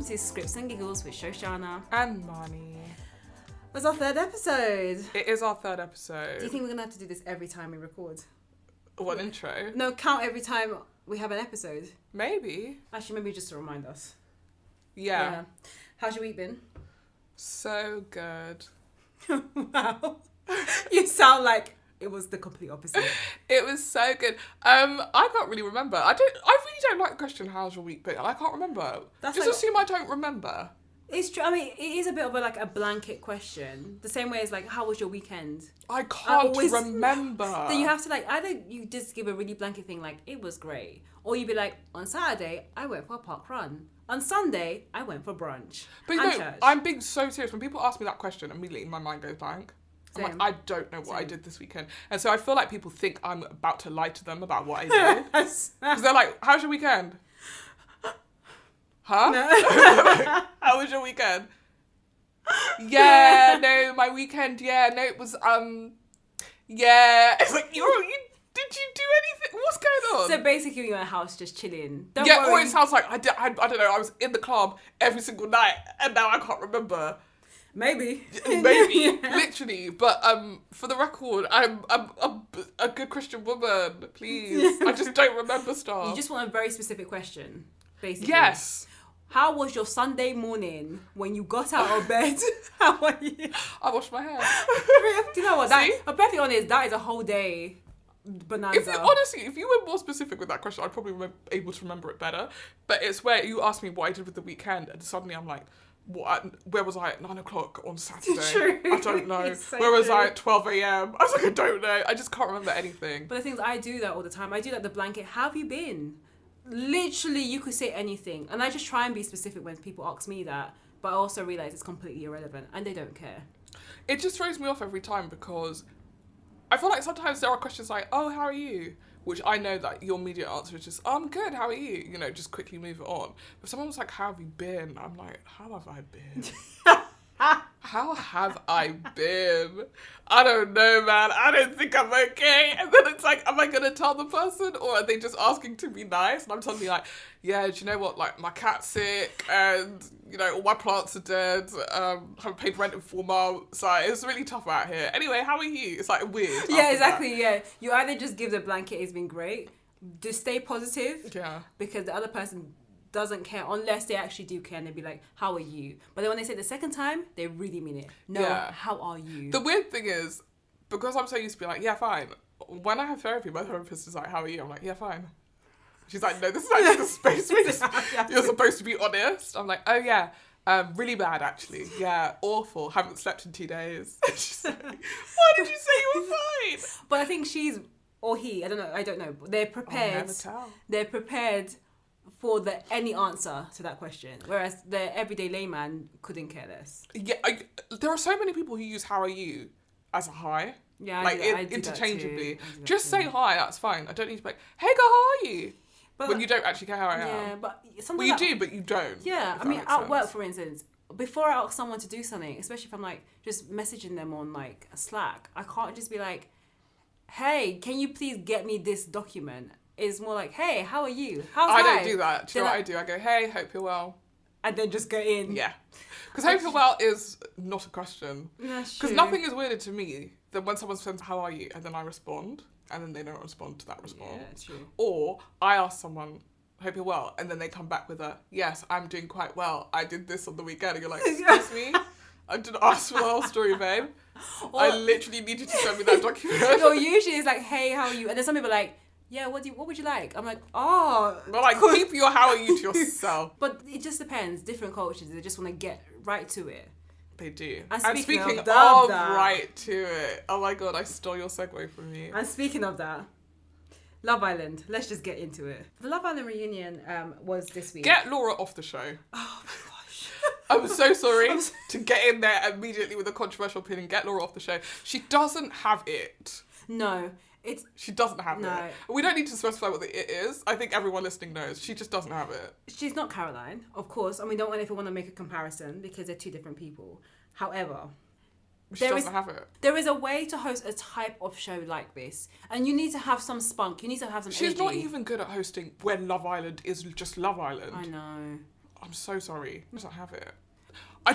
to Scripts and Giggles with Shoshana and Marnie. It's our third episode. It is our third episode. Do you think we're going to have to do this every time we record? What intro? No, count every time we have an episode. Maybe. Actually, maybe just to remind us. Yeah. How's your week been? So good. Wow. You sound like it was the complete opposite. It was so good. I can't really remember. I really don't like the question, how's your week been? I can't remember. Just assume I don't remember. It's true. I mean, it is a bit of a blanket question. The same way as how was your weekend? I can't remember. Then you have to either you just give a really blanket thing it was great, or you'd be like, on Saturday I went for a park run. On Sunday I went for brunch. But no, I'm being so serious. When people ask me that question, immediately my mind goes blank. I'm like, I don't know what I did this weekend. And so I feel like people think I'm about to lie to them about what I did. Because they're like, how's your weekend? Huh? No. How was your weekend? Yeah, no, my weekend, it was, yeah. It's like, did you do anything? What's going on? So basically you're in your house just chilling. Don't worry. Or it sounds like, I don't know, I was in the club every single night and now I can't remember. Maybe, yeah. Literally. But for the record, I'm a good Christian woman. Please, I just don't remember stuff. You just want a very specific question, basically. Yes. How was your Sunday morning when you got out of bed? How are you? I washed my hair. Do you know what? I'm perfectly honest. That is a whole day bonanza. Honestly, if you were more specific with that question, I'd probably be able to remember it better. But it's where you asked me what I did with the weekend, and suddenly I'm like, where was I at 9:00 on Saturday? True. I don't know. So where was I at 12 a.m? I was like, I don't know. I just can't remember anything. But the thing is, I do that all the time. I do the blanket. How have you been? Literally, you could say anything. And I just try and be specific when people ask me that. But I also realise it's completely irrelevant. And they don't care. It just throws me off every time because I feel like sometimes there are questions like, oh, how are you? Which I know that your immediate answer is just, oh, I'm good, how are you? You know, just quickly move it on. But someone was like, how have you been? I'm like, how have I been? How have I been? I don't know, man. I don't think I'm okay. And then it's like, am I going to tell the person? Or are they just asking to be nice? And I'm suddenly like, yeah, do you know what? My cat's sick and, all my plants are dead. Haven't paid rent in 4 months. It's really tough out here. Anyway, how are you? It's weird. Yeah, exactly. That. Yeah. You either just give the blanket, it's been great. Just stay positive. Yeah. Because the other person doesn't care unless they actually do care and they'd be like, how are you? But then when they say the second time, they really mean it. No, yeah. How are you? The weird thing is, because I'm so used to be like, yeah, fine. When I have therapy, my therapist is like, how are you? I'm like, yeah, fine. She's like, no, this is actually the space where you're supposed to be honest. I'm like, oh yeah, really bad actually. Yeah, awful. Haven't slept in 2 days. She's like, why did you say you were fine? But I think she's, or he, I don't know. But they're prepared. I'll never tell. They're prepared for any answer to that question, whereas the everyday layman couldn't care less. Yeah, there are so many people who use "how are you" as a hi. Yeah, I do interchangeably. Just say hi. That's fine. I don't need to be like, "Hey, girl, how are you?" But when you don't actually care how I am. Yeah, but sometimes you do, but you don't. Yeah, I mean, at work, for instance, before I ask someone to do something, especially if I'm just messaging them on Slack, I can't just be like, "Hey, can you please get me this document?" It's more like, hey, how are you? I don't do that. Do you know what I do? I go, hey, hope you're well. And then just go in. Yeah. Because hope you're well is not a question. Because nothing is weirder to me than when someone says, how are you? And then I respond. And then they don't respond to that response. Yeah, true. Or I ask someone, hope you're well. And then they come back with a, yes, I'm doing quite well. I did this on the weekend. And you're like, excuse me? I didn't ask for the whole story, babe. I literally need you to send me that document. No, usually it's like, hey, how are you? And then some people are like, yeah, what would you like? I'm like, oh. But keep your how are you to yourself. But it just depends. Different cultures, they just want to get right to it. They do. And speaking of right to it. Oh my God, I stole your segue from you. And speaking of that, Love Island. Let's just get into it. The Love Island reunion was this week. Get Laura off the show. Oh my gosh. I'm so sorry to get in there immediately with a controversial opinion. Get Laura off the show. She doesn't have it. No. She doesn't have it. We don't need to specify what the it is. I think everyone listening knows. She just doesn't have it. She's not Caroline, of course. And we don't want to make a comparison because they're two different people. However, she doesn't have it. There is a way to host a type of show like this. And you need to have some spunk. You need to have some energy. She's not even good at hosting when Love Island is just Love Island. I know. I'm so sorry. I just don't have it.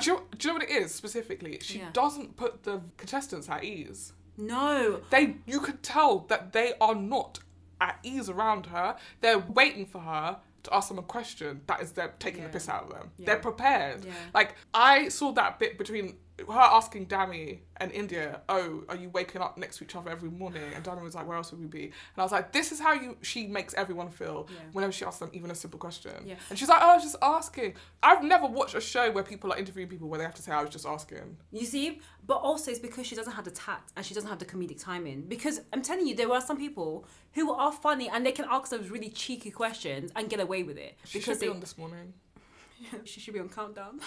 Do you know what it is specifically? She doesn't put the contestants at ease. No. You could tell that they are not at ease around her. They're waiting for her to ask them a question that is them taking the piss out of them. Yeah. They're prepared. Yeah. Like, I saw that bit between her asking Dami and India, oh, are you waking up next to each other every morning? And Dami was like, where else would we be? And I was like, this is how she makes everyone feel whenever she asks them even a simple question. Yeah. And she's like, oh, I was just asking. I've never watched a show where people are interviewing people where they have to say, I was just asking. You see? But also it's because she doesn't have the tact and she doesn't have the comedic timing. Because I'm telling you, there are some people who are funny and they can ask those really cheeky questions and get away with it. She should be on This Morning. She should be on Countdown.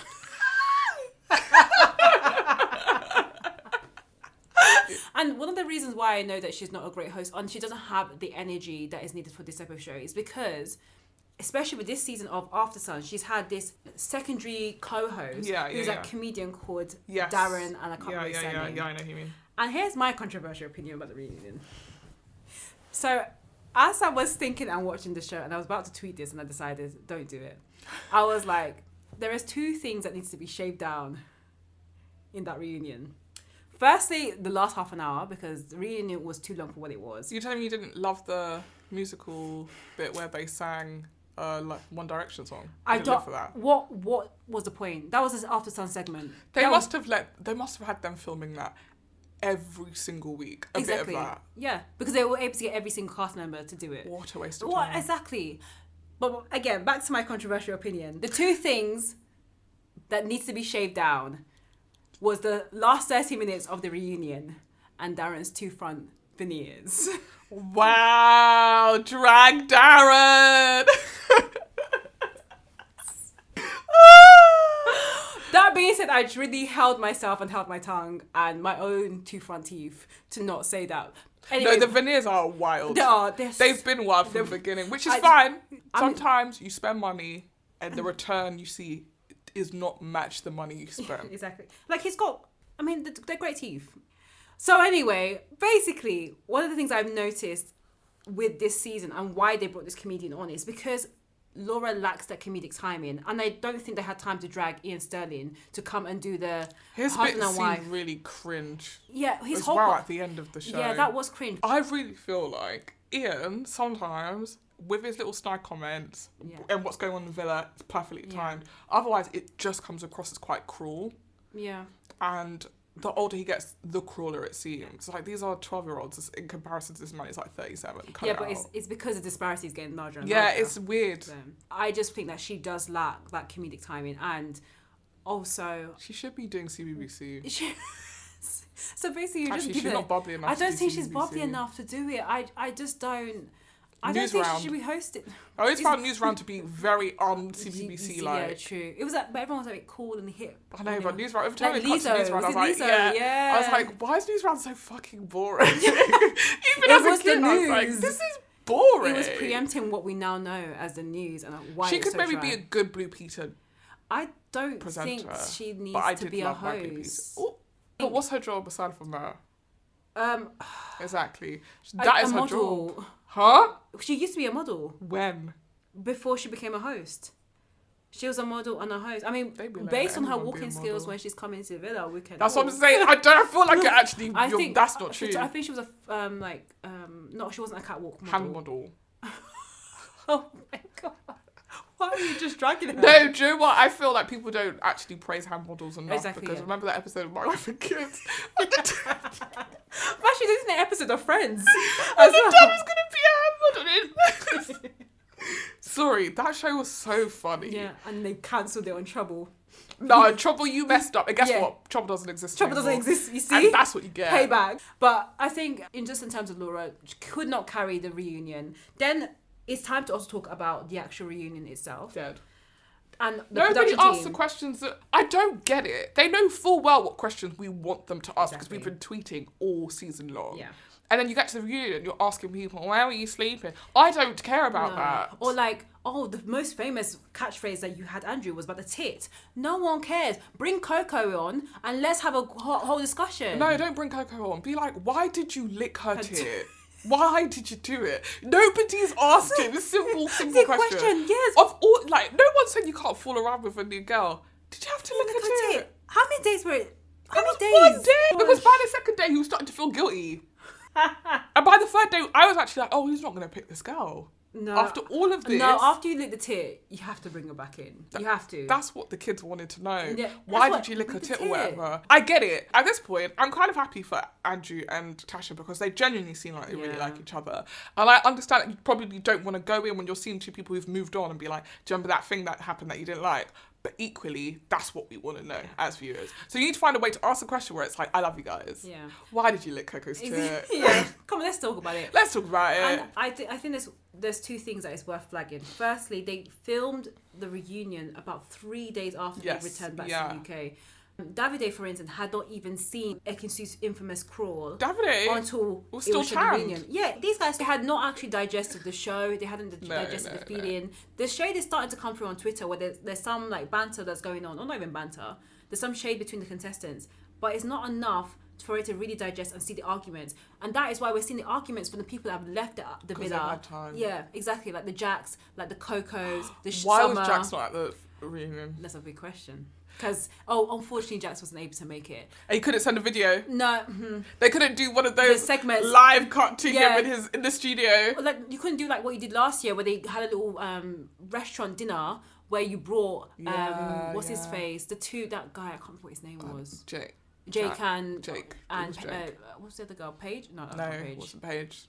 And one of the reasons why I know that she's not a great host and she doesn't have the energy that is needed for this type of show is because, especially with this season of After Sun, she's had this secondary co-host who's a comedian called Darren, and I can't remember his name. Yeah, I know who you mean. And here's my controversial opinion about the reunion. So, as I was thinking and watching the show, and I was about to tweet this, and I decided, don't do it. I was like, there is 2 things that needs to be shaved down in that reunion. Firstly, the last half an hour, because the reunion was too long for what it was. You telling me you didn't love the musical bit where they sang like One Direction song? I don't. For that. What was the point? That was this After Sun segment. They must have had them filming that every single week. A bit of that. Yeah, because they were able to get every single cast member to do it. What a waste of time. Exactly. But again, back to my controversial opinion. The 2 things that needs to be shaved down was the last 30 minutes of the reunion and Darren's 2 front veneers. Wow, drag Darren! That being said, I really held myself and held my tongue and my own 2 front teeth to not say that. Anyway, no, the veneers are wild. They've been wild from the beginning, which is fine. Sometimes you spend money and the return you see is not match the money you spent. Exactly. Like they're great teeth. So anyway, basically, one of the things I've noticed with this season and why they brought this comedian on is because Laura lacks that comedic timing, and I don't think they had time to drag Ian Sterling to come and do the his bit seemed really cringe. Yeah, his as whole well at the end of the show. Yeah, that was cringe. I really feel like Ian sometimes, with his little snide comments and what's going on in the villa, it's perfectly timed. Otherwise, it just comes across as quite cruel. Yeah. And the older he gets, the crueler it seems. Like, these are 12-year-olds in comparison to this man. It's like 37. But it's because the disparity is getting larger and larger. Yeah, it's weird. So, I just think that she does lack that comedic timing, and also she should be doing CBBC. So basically, she's not bubbly enough. I don't think she's bubbly enough to do it. I just don't. I don't think she should be hosting. I always found News Round to be very CBBC like. Yeah, true. It was like, but everyone was like cool and hip. I know, but News Round. Every time it cuts to News Round, I was like, I was like, why is News Round so fucking boring? Even as a kid, I was like, this is boring. It was preempting what we now know as the news and why she could maybe be a good Blue Peter. I don't think she needs to be a host. But what's her job aside from that? Exactly. That is her job. Huh? She used to be a model. When? Before she became a host. She was a model and a host. I mean, based on her walking skills when she's coming to the villa, we can. That's what I'm saying. I don't feel like it actually. That's not true. I think she was a no, she wasn't a catwalk model. Hand model. Oh my god. Why are you just dragging her? No, do you know what? I feel like people don't actually praise hand models enough because remember that episode of My Life with Kids? But she did an episode of Friends. And the dad was going to be a hand model. Sorry, that show was so funny. Yeah, and they cancelled it on Trouble. No, Trouble, you messed up. And guess what? Trouble doesn't exist anymore. Trouble doesn't exist, you see? And that's what you get. Payback. But I think, in terms of Laura, she could not carry the reunion. Then it's time to also talk about the actual reunion itself. Dead. And nobody asks the questions that I don't get it. They know full well what questions we want them to ask because we've been tweeting all season long. Yeah. And then you get to the reunion, you're asking people, where were you sleeping? I don't care about that. Or like, the most famous catchphrase that you had, Andrew, was about the tit. No one cares. Bring Coco on and let's have a whole discussion. No, don't bring Coco on. Be like, why did you lick her tit? Why did you do it? Nobody's asked him. Simple It's a question. yes. Of all, like, no one said you can't fool around with a new girl. Did you have to look at it? How many days were it? How It many was days? 1 day. Because by the second day, he was starting to feel guilty. And by the third day, I was actually like, oh, he's not going to pick this girl. No. After all of this. No, after you lick the tit, you have to bring her back in. You have to. That's what the kids wanted to know. Yeah, Why that's did you lick her the tit or tit. whatever? I get it. At this point, I'm kind of happy for Andrew and Tasha because they genuinely seem like they really like each other. And I understand that you probably don't want to go in when you're seeing two people who've moved on and be like, do you remember that thing that happened that you didn't like? But equally, that's what we want to know as viewers. So you need to find a way to ask a question where it's like, I love you guys. Yeah. Why did you lick Coco's tit? Yeah. Come on, let's talk about it. Let's talk about it. And I think there's two things that is worth flagging. Firstly, they filmed the reunion about 3 days after they returned back to the UK. Davide, for instance, had not even seen Ekinsu's infamous crawl Davide until was it still was the tanned. reunion. Yeah, these guys had not actually digested the show. They hadn't digested the feeling. The shade is starting to come through on Twitter where there's some like banter that's going on, or not even banter. There's some shade between the contestants, but it's not enough for it to really digest and see the arguments. And that is why we're seeing the arguments from the people that have left the villa. Had time. Yeah, exactly. Like the Jacks, like the Cocos, the Why Summer. was Jax not at the reunion? That's a big question. Because, unfortunately, Jax wasn't able to make it. And he couldn't send a video. No. They couldn't do one of those segments. live cut to him in the studio. Like, you couldn't do like what you did last year where they had a little restaurant dinner where you brought, what's his face? That guy, I can't remember what his name was. Jake. Jake and Jake. what's the other girl? Paige? No, No, Paige. it wasn't Paige.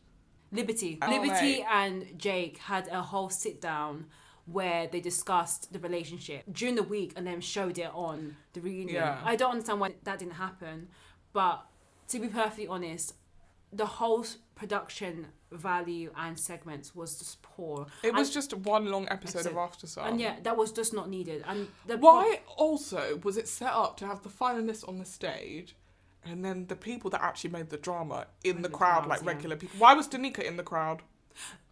Liberty. Oh, Liberty mate. and Jake had a whole sit down where they discussed the relationship during the week and then showed it on the reunion. Yeah. I don't understand why that didn't happen, but to be perfectly honest, the whole production value and segments was just poor. It was just one long episode of After Sun. And yeah, that was just not needed. And why also was it set up to have the finalists on the stage and then the people that actually made the drama in the crowd, like regular people? Why was Danica in the crowd?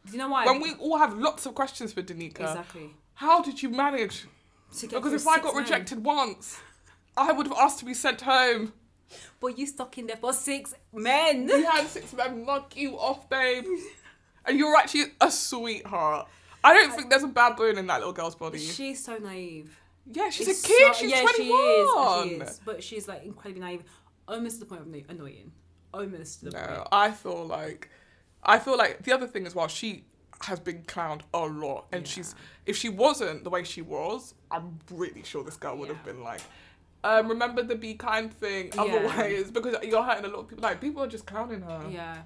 Do you know why? When we all have lots of questions for Danica. Exactly. How did you manage? Because if I got rejected once, I would have asked to be sent home. But you stuck in there for 6 men. We had 6 men mug you off, babe. And you're actually a sweetheart. I don't think there's a bad bone in that little girl's body. She's so naive. Yeah, she's a kid. She's 21. She is. But she's like incredibly naive. Almost to the point of annoying. Almost to the point. No, I feel like the other thing as well, she has been clowned a lot. And if she wasn't the way she was, I'm really sure this girl would have been like, remember the be kind thing, otherwise, because you're hurting a lot of people. Like, people are just clowning her. Yeah.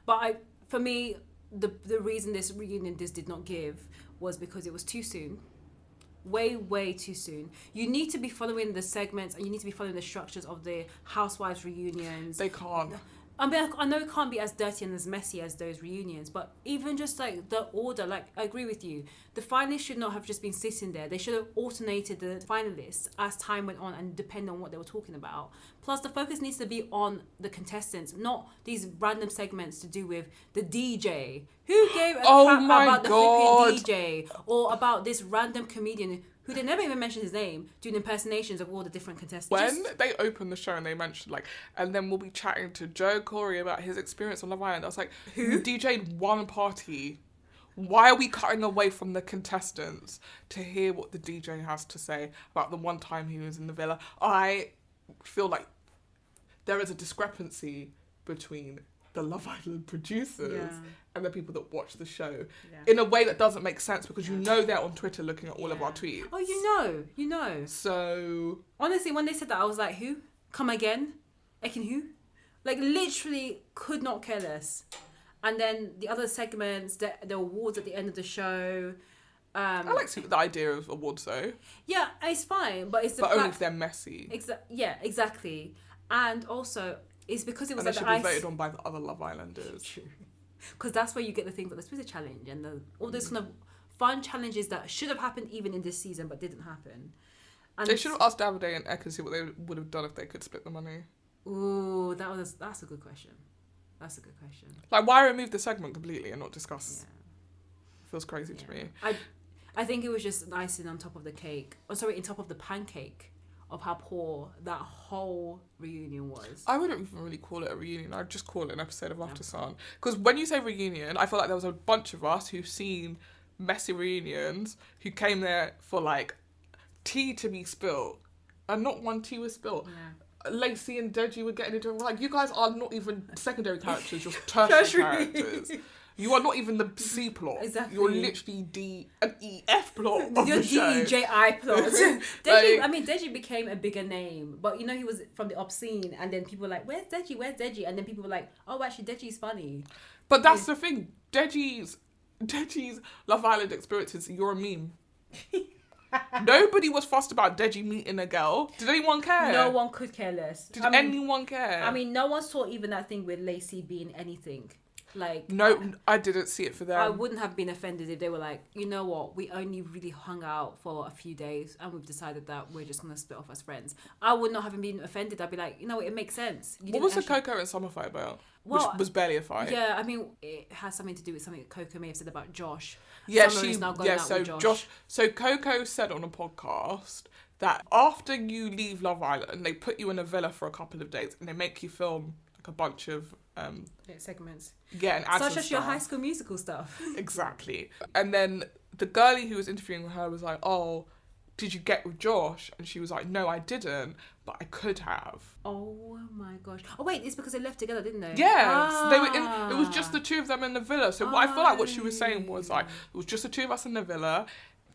But for me, the reason this reunion did not give was because it was too soon. Way too soon. You need to be following the segments and you need to be following the structures of the housewives reunions. They can't. I mean, I know it can't be as dirty and as messy as those reunions, but even just like the order, like I agree with you. The finalists should not have just been sitting there. They should have alternated the finalists as time went on and depending on what they were talking about. Plus, the focus needs to be on the contestants, not these random segments to do with the DJ. Who gave a crap about the flipping DJ or about this random comedian who they never even mentioned his name, doing impersonations of all the different contestants. When they opened the show and they mentioned and then we'll be chatting to Joe Corey about his experience on Love Island, I was like, who DJ'd one party? Why are we cutting away from the contestants to hear what the DJ has to say about the one time he was in the villa? I feel like there is a discrepancy between the Love Island producers and the people that watch the show in a way that doesn't make sense because you know they're on Twitter looking at all of our tweets. Oh, you know. So honestly, when they said that, I was like, who? Come again? Ekin who? Like literally could not care less. And then the other segments, the awards at the end of the show. I like the idea of awards though. Yeah, it's fine, but it's the but only if they're messy. Exactly. And also, it's because it was and like they should be voted on by the other Love Islanders. Because that's where you get the things like the Twitter challenge and all those kind of fun challenges that should have happened even in this season but didn't happen. And they should have asked Davide and Eka see what they would have done if they could split the money. Ooh, that's a good question. That's a good question. Like, why remove the segment completely and not discuss? Yeah. Feels crazy to me. I think it was just an icing on top of the cake. Oh, sorry, on top of the pancake of how poor that whole reunion was. I wouldn't even really call it a reunion. I'd just call it an episode of After Sun. Because when you say reunion, I feel like there was a bunch of us who've seen messy reunions who came there for like tea to be spilled, and not one tea was spilled. Yeah. Lacey and Deji were getting into it. Like, you guys are not even secondary characters, you're tertiary characters. You are not even the C plot. Exactly. You're literally an EF plot of Your the show. DEJI plot. Deji, I mean, Deji became a bigger name, but you know he was from the obscene, and then people were like, "Where's Deji? Where's Deji?" And then people were like, "Oh, actually, Deji's funny." But that's the thing. Deji's Love Island experiences. You're a meme. Nobody was fussed about Deji meeting a girl. Did anyone care? No one could care less. Did anyone care? I mean, no one saw even that thing with Lacey being anything. Like, no, I didn't see it for them. I wouldn't have been offended if they were like, you know what, we only really hung out for a few days and we've decided that we're just going to split off as friends. I would not have been offended. I'd be like, you know what, it makes sense. What was the Coco and Summer fight about? Which was barely a fight. Yeah, I mean, it has something to do with something that Coco may have said about Josh. Yeah, Summer is now going out with Josh. So Coco said on a podcast that after you leave Love Island, they put you in a villa for a couple of days and they make you film like a bunch of segments. Yeah, and ads such as your High School Musical stuff. Exactly. And then the girlie who was interviewing her was like, "Oh, did you get with Josh?" And she was like, "No, I didn't, but I could have." Oh my gosh. Oh wait, it's because they left together, didn't they? Yes. They were in, it was just the two of them in the villa. So what I feel like what she was saying was like, it was just the two of us in the villa.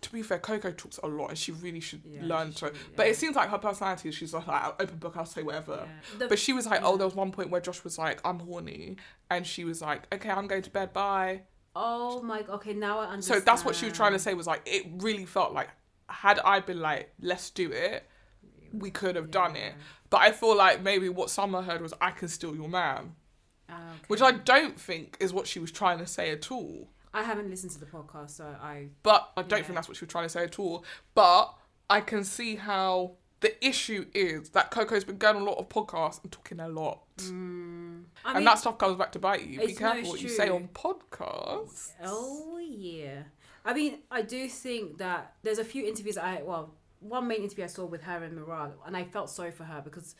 To be fair, Coco talks a lot and she really should learn to. But it seems like her personality is she's like, open book, I'll say whatever. Yeah. But she was like, oh, there was one point where Josh was like, I'm horny. And she was like, okay, I'm going to bed, bye. Oh my, okay, now I understand. So that's what she was trying to say was like, it really felt like, had I been like, let's do it, we could have done it. But I feel like maybe what Summer heard was, I can steal your man. Okay. Which I don't think is what she was trying to say at all. I haven't listened to the podcast, so But I don't think that's what she was trying to say at all. But I can see how the issue is that Coco's been going on a lot of podcasts and talking a lot. And that stuff comes back to bite you. Be careful what you say on podcasts. Oh, yeah. I mean, I do think that there's a few interviews one main interview I saw with her and Mirage, and I felt sorry for her because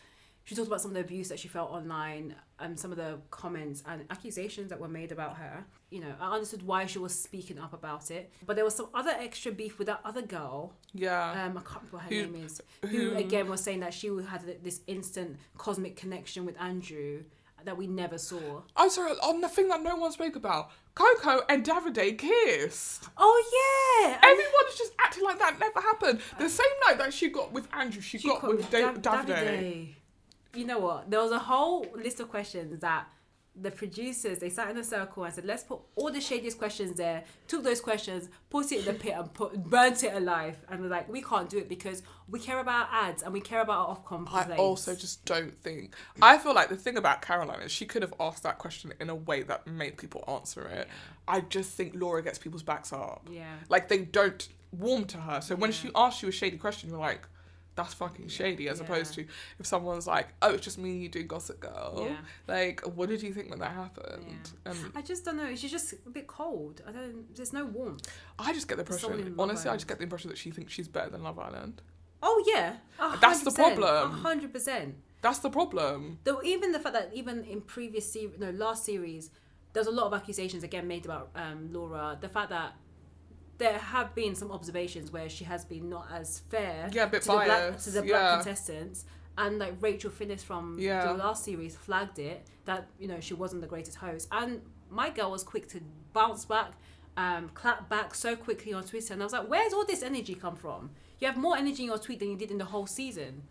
she talked about some of the abuse that she felt online and some of the comments and accusations that were made about her. You know, I understood why she was speaking up about it. But there was some other extra beef with that other girl. Yeah. I can't remember what her name is. Who again was saying that she had this instant cosmic connection with Andrew that we never saw. I'm sorry, on the thing that no one spoke about. Coco and Davide kissed. Oh, yeah. Everyone's just acting like that never happened. The same night that she got with Andrew, she got with Davide. You know what? There was a whole list of questions that the producers, they sat in a circle and said, let's put all the shadiest questions there, took those questions, put it in the pit and burnt it alive. And we're like, we can't do it because we care about ads and we care about our Ofcom complaints. I also just don't think... I feel like the thing about Caroline is she could have asked that question in a way that made people answer it. Yeah. I just think Laura gets people's backs up. Yeah. Like, they don't warm to her. So when she asks you a shady question, you're like... that's fucking shady, as opposed to if someone's like, oh, it's just me and you doing Gossip Girl. Yeah. Like, what did you think when that happened? Yeah. I just don't know. She's just a bit cold. There's no warmth. I just get the impression, honestly, I just get the impression that she thinks she's better than Love Island. Oh, yeah. 100%, that's the problem. 100%. That's the problem. Though even the fact that even in last series, there's a lot of accusations again made about Laura. The fact that there have been some observations where she has been not as fair a bit biased to the black contestants, and like Rachel Finnis from the last series flagged it that she wasn't the greatest host, and my girl was quick to bounce back, clap back so quickly on Twitter, and I was like, where's all this energy come from? You have more energy in your tweet than you did in the whole season,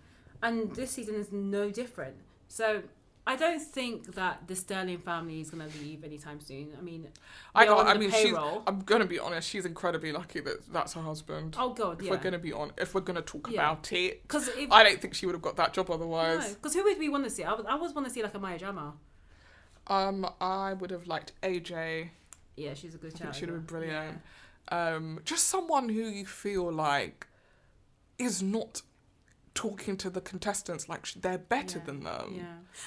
and this season is no different. So I don't think that the Sterling family is going to leave anytime soon. I mean, I'm going to be honest, she's incredibly lucky that that's her husband. Oh, God, If we're going to be on, if we're going to talk about it. Because I don't think she would have got that job otherwise. No, because who would we want to see? I always want to see like a Maya Jama. I would have liked AJ. Yeah, she's a good child. She would have been brilliant. Yeah. Just someone who you feel like is not talking to the contestants like they're better than them. Yeah.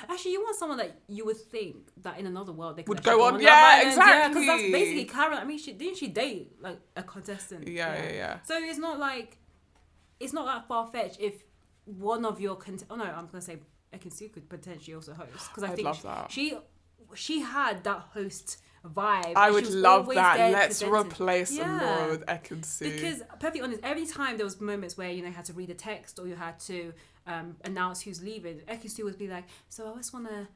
Actually, you want someone that you would think that in another world they could would go on. Yeah, exactly. Yeah, because that's basically Karen. I mean, didn't she date like a contestant? Yeah. So it's not that far fetched if one of your I'm gonna say Ekin-Su could potentially also host, because I think love that. she had that host vibe. I and she would was love always that. there Let's presenting. replace Nora with Ekin-Su. Because, perfectly honest, every time there was moments where, you know, you had to read a text or you had to announce who's leaving, Ekin-Su would be like, so I just want to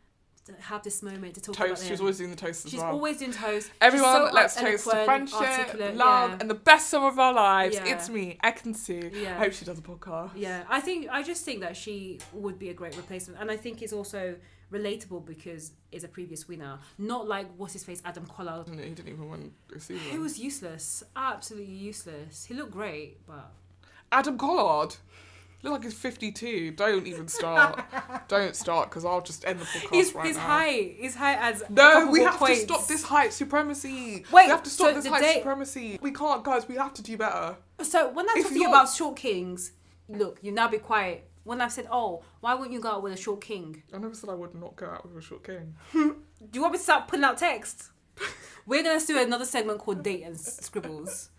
have this moment to talk about Toast. them. She's always doing the toast as She's well. always doing toast. Everyone, She's so let's toast to eloquent, friendship, articulate, love, and the best summer of our lives. Yeah. It's me, Ekin-Su. Yeah. I hope she does a podcast. Yeah, I just think that she would be a great replacement, and I think it's also relatable because it's a previous winner, not like what's his face, Adam Collard. He didn't even win a season. He was useless, absolutely useless. He looked great, but Adam Collard. Look like he's 52. Don't even start. Don't start, because I'll just end the podcast his now. his height as No, we have points. to stop this height supremacy. Wait, we have to stop so this the height supremacy. We can't, guys. We have to do better. So when I If talk to you you're- about short kings, look, you now be quiet. When I've said, oh, why wouldn't you go out with a short king? I never said I would not go out with a short king. Do you want me to start putting out text? We're going to do another segment called Date and Scribbles.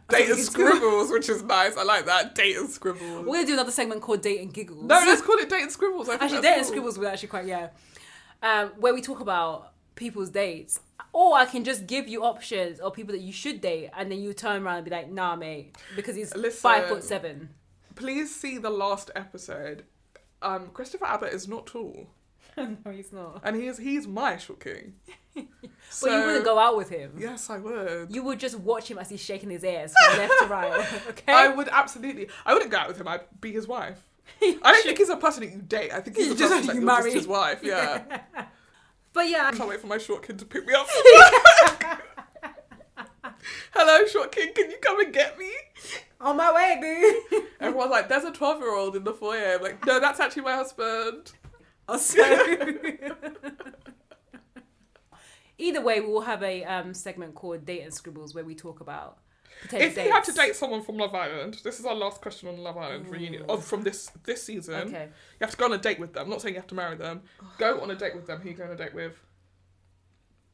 Date and Scribbles, which is nice. I like that. Date and Scribbles. We're going to do another segment called Date and Giggles. No, let's call it Date and Scribbles. I think Actually, that's Date and cool. Scribbles would actually quite, where we talk about people's dates. Or I can just give you options of people that you should date, and then you turn around and be like, nah, mate, because he's Listen. 5'7". Please see the last episode. Christopher Abbott is not tall. No, he's not. And he's my short king. But you wouldn't go out with him. Yes, I would. You would just watch him as he's shaking his ass from left to right. Okay. I would absolutely. I wouldn't go out with him. I'd be his wife. I don't think he's a person that you date. I think he's a person that you're marry. just his wife. Yeah. But yeah. I can't wait for my short king to pick me up. Hello, short king. Can you come and get me? On my way, boo. Everyone's like, "There's a 12-year-old in the foyer." I'm like, no, that's actually my husband. Either way, we will have a segment called Date and Scribbles where we talk about potential If dates. you had to date someone from Love Island, this is our last question on Love Island reunion from this season. Okay. You have to go on a date with them. I'm not saying you have to marry them. Go on a date with them. Who are you going on a date with?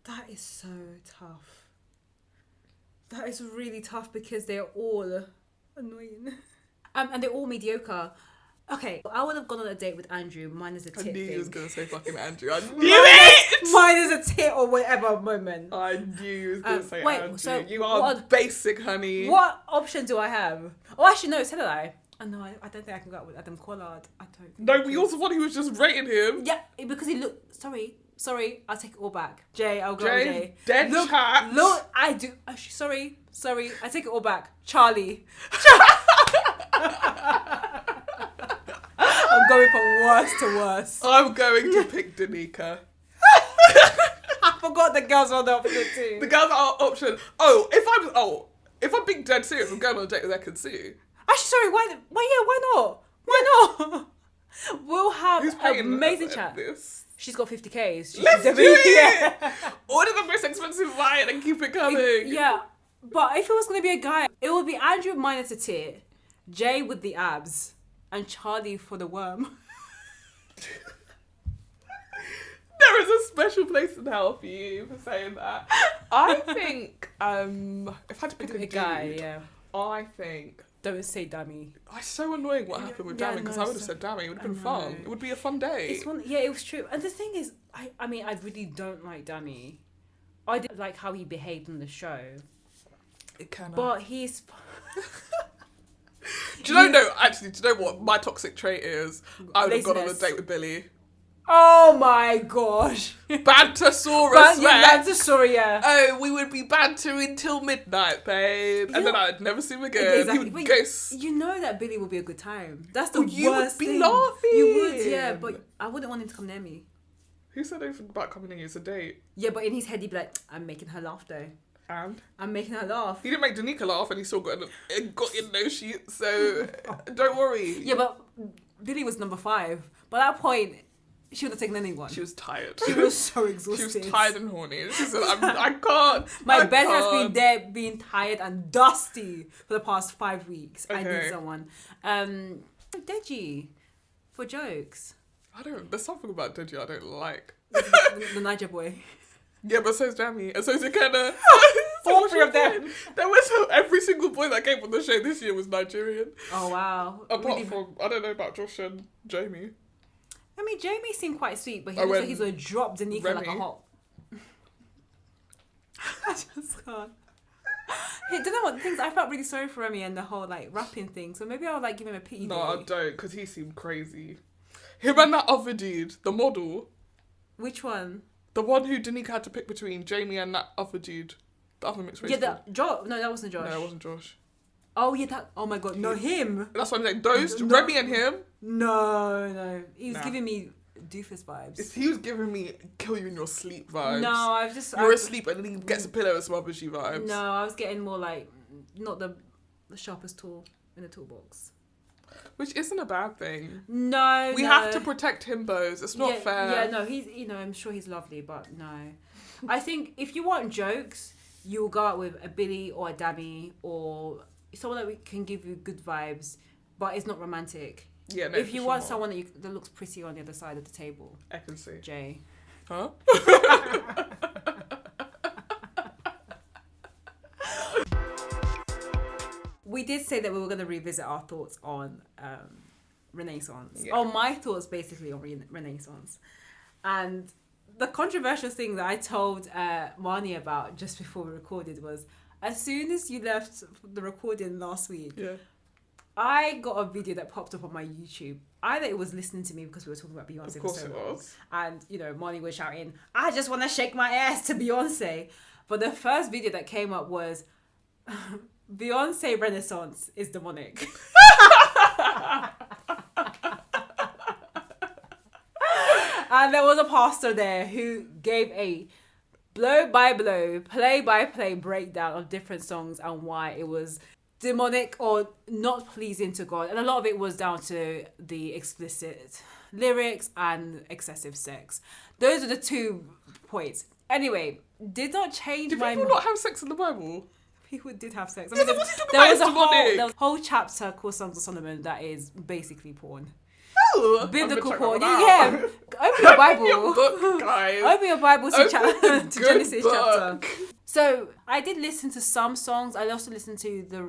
That is so tough. That is really tough because they're all annoying. And they're all mediocre. Okay, I would have gone on a date with Andrew. Mine is a tit I knew thing. you was going to say fucking Andrew. I knew it! Mine is a tit or whatever moment. I knew you was going to say wait, Andrew. so You are what- basic, honey. What option do I have? Oh, actually, no, so did I. Oh, no, I don't think I can go out with Adam Collard. I don't think No, I but can. you're the one who was just rating him. Yeah, because he looked... Sorry, I'll take it all back. Jay, I'll go Jay's with Jay. dead chat. Look, I do... Actually, sorry, I take it all back. Charlie. I'm going from worse to worse. I'm going to pick Danica. I forgot the girls were the opposite too. The girls are option. If I'm being dead serious, I'm going on a date with Ekin-Su. Actually, sorry, why not? Why not? We'll have Who's an paying amazing chat. this? She's got 50Ks. Let's do it! Order the most expensive wine and keep it coming. Yeah, but if it was going to be a guy, it would be Andrew minus a tit, Jay with the abs, and Charlie for the worm. There is a special place in hell for you for saying that. I think if I had to pick a guy, dude, yeah. I think Don't say dummy. it's so annoying what happened with Yeah, Dammy, because no, I would have so- said Dammy. It would have been I fun. know. It would be a fun day. It was true. And the thing is, I mean, I really don't like Dummy. I didn't like how he behaved on the show. It can. But he's... Do you know what my toxic trait is? I would have gone on a Laziness. date with Billy. Oh my gosh. Bantersaurus, man. Sorry, yeah. Oh, we would be bantering till midnight, babe. And then I'd never see him again. Exactly. He would But ghost. you know that Billy would be a good time. That's the You would worst be thing. laughing. You would, yeah. But I wouldn't want him to come near me. Who said anything about coming in? It's a date. Yeah, but in his head he'd be like, I'm making her laugh though. And? I'm making her laugh. He didn't make Danica laugh and he still got in no sheet, so don't worry. Yeah, but Billy was number 5. By that point, she would have taken anyone. She was tired. She was so She exhausted. was tired and horny. She said, I can't. My I bed has been can't." there, being tired and dusty for the past 5 weeks. I Okay. need someone. Deji, for jokes. There's something about Deji I don't like. The Niger boy. Yeah, but so's Jamie. And so's Ikenna. For three of them. There was every single boy that came on the show this year was Nigerian. Oh wow. Apart from, I don't know about Josh and Jamie. I mean, Jamie seemed quite sweet, but he looks like he's gonna drop Danica like a hot. I just can't. Hey, don't know what things. I felt really sorry for Remy and the whole like rapping thing. So maybe I'll like give him a pity. No, day. I don't, because he seemed crazy. Him and that other dude, the model. Which one? The one who Danica had to pick between Jamie and that other dude. The other mixed race. Yeah, Josh. No, that wasn't Josh. No, it wasn't Josh. Oh yeah, that. Oh my god, no, him. That's what I'm saying. Those Remy and him. No, he was giving me doofus vibes. He was giving me kill you in your sleep vibes. No, I've just you're asleep and then he gets a pillow and smothers you vibes. No, I was getting more like not the sharpest tool in the toolbox. Which isn't a bad thing. No, we have to protect himbos. It's not fair. Yeah, no, he's I'm sure he's lovely, but no. I think if you want jokes, you'll go out with a Billy or a Danny or someone that can give you good vibes, but it's not romantic. Yeah, no. If you want someone that looks pretty on the other side of the table, I can see. Jay. Huh? We did say that we were going to revisit our thoughts on Renaissance. Yeah. Oh, my thoughts basically on Renaissance. And the controversial thing that I told Marnie about just before we recorded was, as soon as you left the recording last week, I got a video that popped up on my YouTube. Either it was listening to me because we were talking about Beyonce. Of course it was. And, Marnie was shouting, I just want to shake my ass to Beyonce. But the first video that came up was, Beyonce Renaissance is demonic. And there was a pastor there who gave a blow-by-blow, play-by-play breakdown of different songs and why it was demonic or not pleasing to God. And a lot of it was down to the explicit lyrics and excessive sex. Those are the 2 points. Anyway, did not change Did my... people not have sex in the Bible? People did have sex. There was a whole chapter called Songs of Solomon that is basically porn. Oh, biblical porn. Yeah. Open your Bible. Open your book, guys. Open your Bible to Genesis book. chapter. So I did listen to some songs. I also listened to the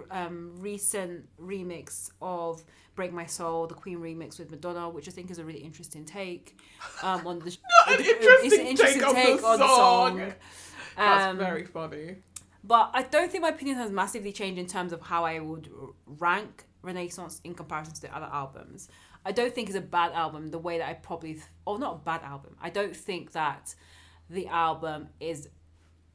recent remix of Break My Soul, the Queen remix with Madonna, which I think is a really interesting take on the. It's an interesting take on the song. That's very funny. But I don't think my opinion has massively changed in terms of how I would rank Renaissance in comparison to the other albums. I don't think it's a bad album the way that I probably... or not a bad album. I don't think that the album is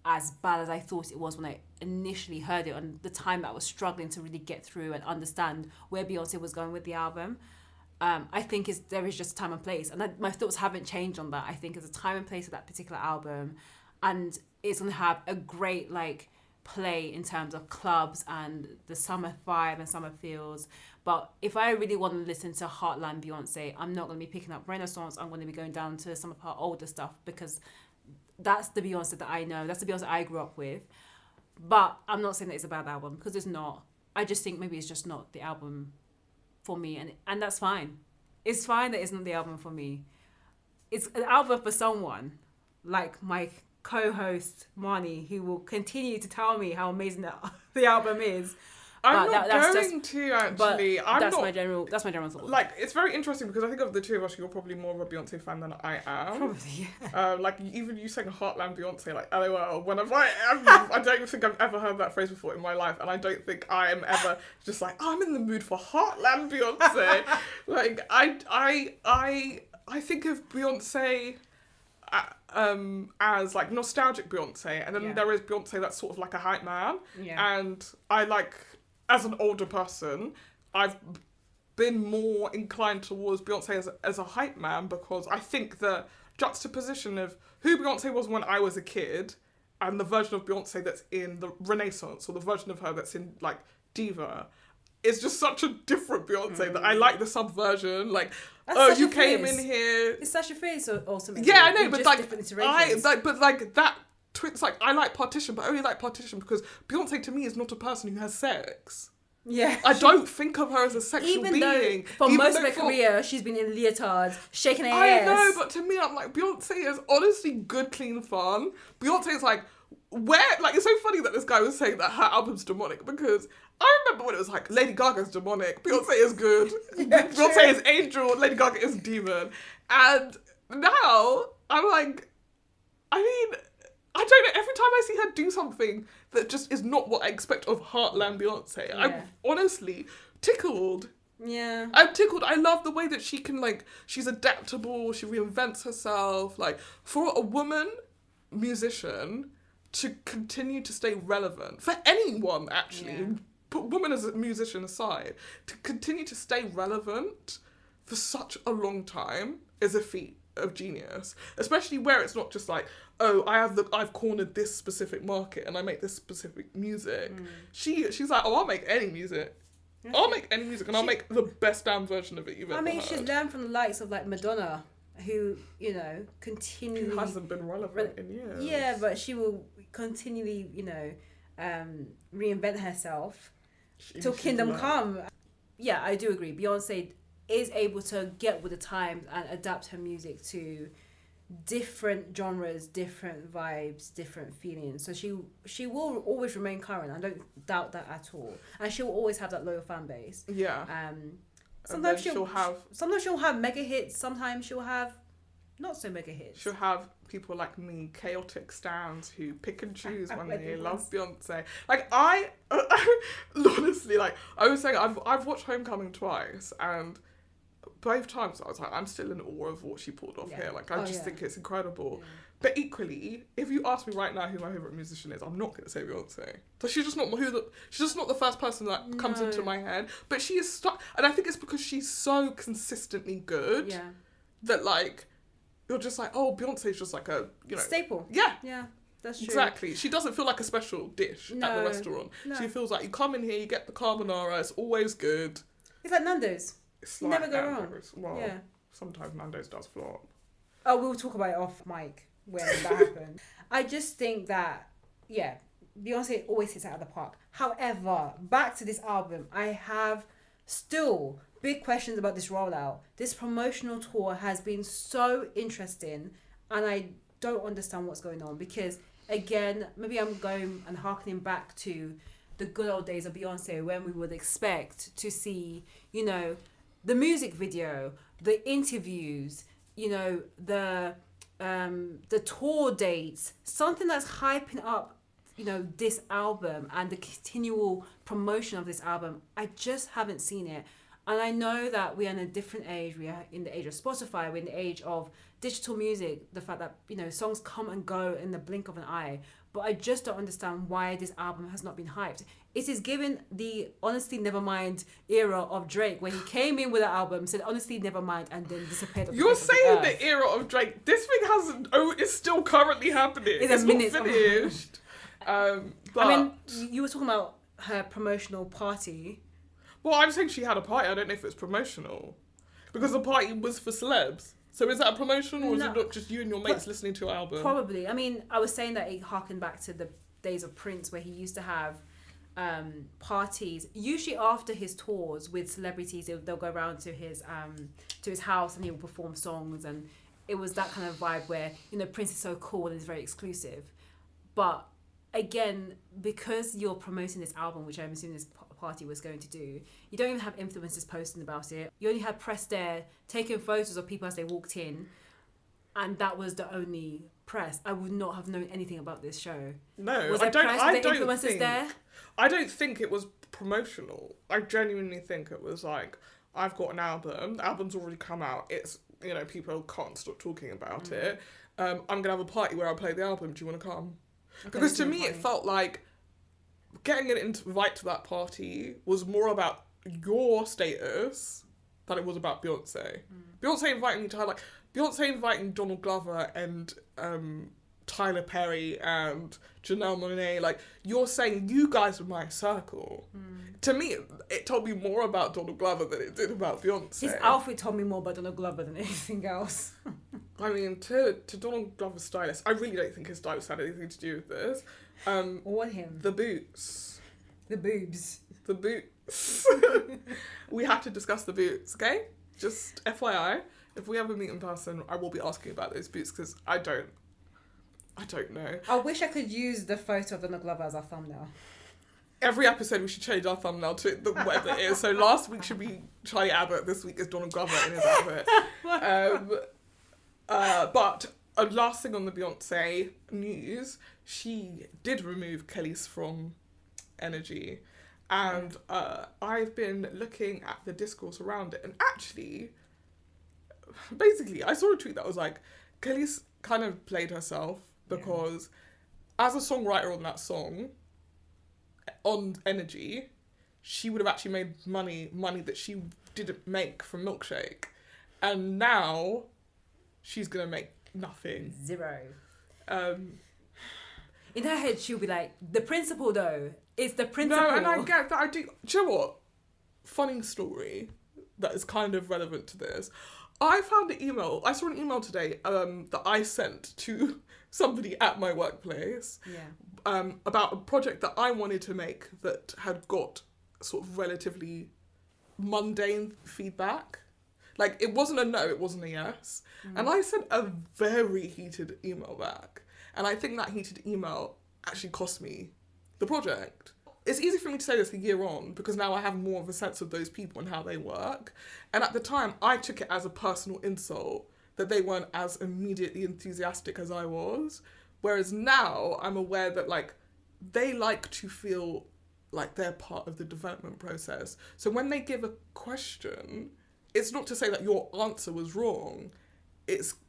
as bad as I thought it was when I initially heard it, and the time that I was struggling to really get through and understand where Beyonce was going with the album. I think there is just a time and place. And my thoughts haven't changed on that. I think there's a time and place of that particular album. And it's going to have a great, play in terms of clubs and the summer vibe and summer feels. But if I really want to listen to Heartland Beyonce, I'm not going to be picking up Renaissance. I'm going to be going down to some of her older stuff because that's the Beyonce that I know. That's the Beyonce I grew up with. But I'm not saying that it's a bad album because it's not. I just think maybe it's just not the album for me. And that's fine. It's fine that it's not the album for me. It's an album for someone like my co-host Marnie, who will continue to tell me how amazing the album is. I'm not going to actually. That's my general thought. It's very interesting because I think of the two of us, you're probably more of a Beyonce fan than I am. Probably, yeah. Even you saying Heartland Beyonce, LOL. Whenever I don't think I've ever heard that phrase before in my life, and I don't think I am ever just I'm in the mood for Heartland Beyonce. I think of Beyonce as nostalgic Beyonce, and then there is Beyonce that's sort of like a hype man. Yeah. And as an older person, I've been more inclined towards Beyonce as a hype man because I think the juxtaposition of who Beyonce was when I was a kid and the version of Beyonce that's in the Renaissance or the version of her that's in Diva is just such a different Beyonce that I like the subversion. You came in here. It's such a phrase ultimately. Yeah, I know, but different iterations. I like Partition, but I only like Partition because Beyonce to me is not a person who has sex. Yeah. I don't think of her as a sexual being. Though for most of her career, she's been in leotards, shaking her ass. I know, but to me, I'm Beyonce is honestly good, clean fun. Beyonce is where, like, it's so funny that this guy was saying that her album's demonic, because I remember when it was like, Lady Gaga's demonic, Beyonce is good, Yeah, Beyonce true. is angel, Lady Gaga is demon. And now, I'm like, I mean, I don't know, every time I see her do something that just is not what I expect of Heartland Beyonce, Yeah. I'm honestly tickled. Yeah. I'm tickled. I love the way that she can, like, she's adaptable, she reinvents herself. Like, for a woman musician to continue to stay relevant, for anyone actually, Yeah. put woman as a musician aside, to continue to stay relevant for such a long time is a feat of genius. Especially where it's not just like, oh, I've cornered this specific market and I make this specific music. She's like, oh, I'll make any music. I'll make any music and I'll make the best damn version of it you've ever heard. she's learned from the likes of like Madonna, who, you know, continually... Who hasn't been relevant in years. Yeah, but she will continually, you know, reinvent herself till Kingdom Come. Yeah, I do agree. Beyonce is able to get with the times and adapt her music to different genres, different vibes, different feelings. So she will always remain current. I don't doubt that at all. And she'll always have that loyal fan base. Yeah. Sometimes she'll have mega hits. Sometimes she'll have not so mega hits. She'll have people like me, chaotic stans, who pick and choose when they love Beyonce. Like, I honestly, like, I was saying, I've watched Homecoming twice, and both times I was like, I'm still in awe of what she pulled off here. Like, I think it's incredible. Yeah. But equally, if you ask me right now who my favourite musician is, I'm not going to say Beyonce. So she's just not the first person that comes into my head. But she is stuck, and I think it's because she's so consistently good that, like, you're just like, oh, Beyonce's just like a, you know, staple. Yeah. Yeah. That's true. Exactly. She doesn't feel like a special dish at the restaurant. No. She feels like you come in here, you get the carbonara, it's always good. It's like Nando's. It's you like never go wrong. Well, sometimes Nando's does flop. Oh, we'll talk about it off mic when that happens. I just think that, Beyonce always hits it out of the park. However, back to this album, I have still big questions about this rollout. This promotional tour has been so interesting, and I don't understand what's going on because, again, maybe I'm going and harkening back to the good old days of Beyonce when we would expect to see, you know, the music video, the interviews, you know, the tour dates, something that's hyping up, you know, this album and the continual promotion of this album. I just haven't seen it. And I know that we are in a different age. We are in the age of Spotify. We're in the age of digital music. The fact that, you know, songs come and go in the blink of an eye. But I just don't understand why this album has not been hyped. It is given the Honestly Nevermind era of Drake, where he came in with an album, said Honestly Nevermind, and then disappeared. You're saying the era of Drake. This thing hasn't. Oh, it's still currently happening. It's not finished. But I mean, you were talking about her promotional party. Well, I'm saying she had a party. I don't know if it's promotional. Because the party was for celebs. So is that a promotion or is it not just you and your mates listening to an album? Probably. I mean, I was saying that it harkened back to the days of Prince where he used to have parties, usually after his tours with celebrities. They'll go around to his house and he'll perform songs, and it was that kind of vibe where, you know, Prince is so cool and is very exclusive. But again, because you're promoting this album, which I'm assuming this party was going to do, you don't even have influencers posting about it. You only had press there taking photos of people as they walked in, and that was the only press. I would not have known anything about this show. No, was there press? I were there don't influencers think, there? I don't think it was promotional. I genuinely think it was like, I've got an album, the album's already come out, it's, you know, people can't stop talking about it. I'm gonna have a party where I play the album, do you want to come? Okay, because to me it felt like getting an invite to that party was more about your status than it was about Beyonce. Beyonce inviting me to her, like, Beyonce inviting Donald Glover and Tyler Perry and Janelle Monáe, like, you're saying you guys were my circle. To me, it told me more about Donald Glover than it did about Beyonce. His outfit told me more about Donald Glover than anything else. I mean, to Donald Glover's stylist, I really don't think his stylist had anything to do with this. Or him. The boots. The boobs. The boots. We have to discuss the boots, okay? Just FYI, if we ever meet in person, I will be asking about those boots because I don't I don't know. I wish I could use the photo of Donald Glover as our thumbnail. Every episode we should change our thumbnail to whatever it is. So last week should be Charlie Abbott. This week is Donald Glover in his outfit. But last thing on the Beyonce news, she did remove Khalees from Energy. And I've been looking at the discourse around it. And actually, basically, I saw a tweet that was like, Khalees kind of played herself because as a songwriter on that song, on Energy, she would have actually made money that she didn't make from Milkshake. And now she's going to make nothing. Zero. In her head, she'll be like, the principle though, it's the principle. No, and I get that. Do you know what? Funny story that is kind of relevant to this. I saw an email today that I sent to somebody at my workplace about a project that I wanted to make that had got sort of relatively mundane feedback. Like, it wasn't a no, it wasn't a yes. And I sent a very heated email back. And I think that heated email actually cost me the project. It's easy for me to say this a year on because now I have more of a sense of those people and how they work. And at the time, I took it as a personal insult that they weren't as immediately enthusiastic as I was. Whereas now, I'm aware that, like, they like to feel like they're part of the development process. So when they give a question, it's not to say that your answer was wrong.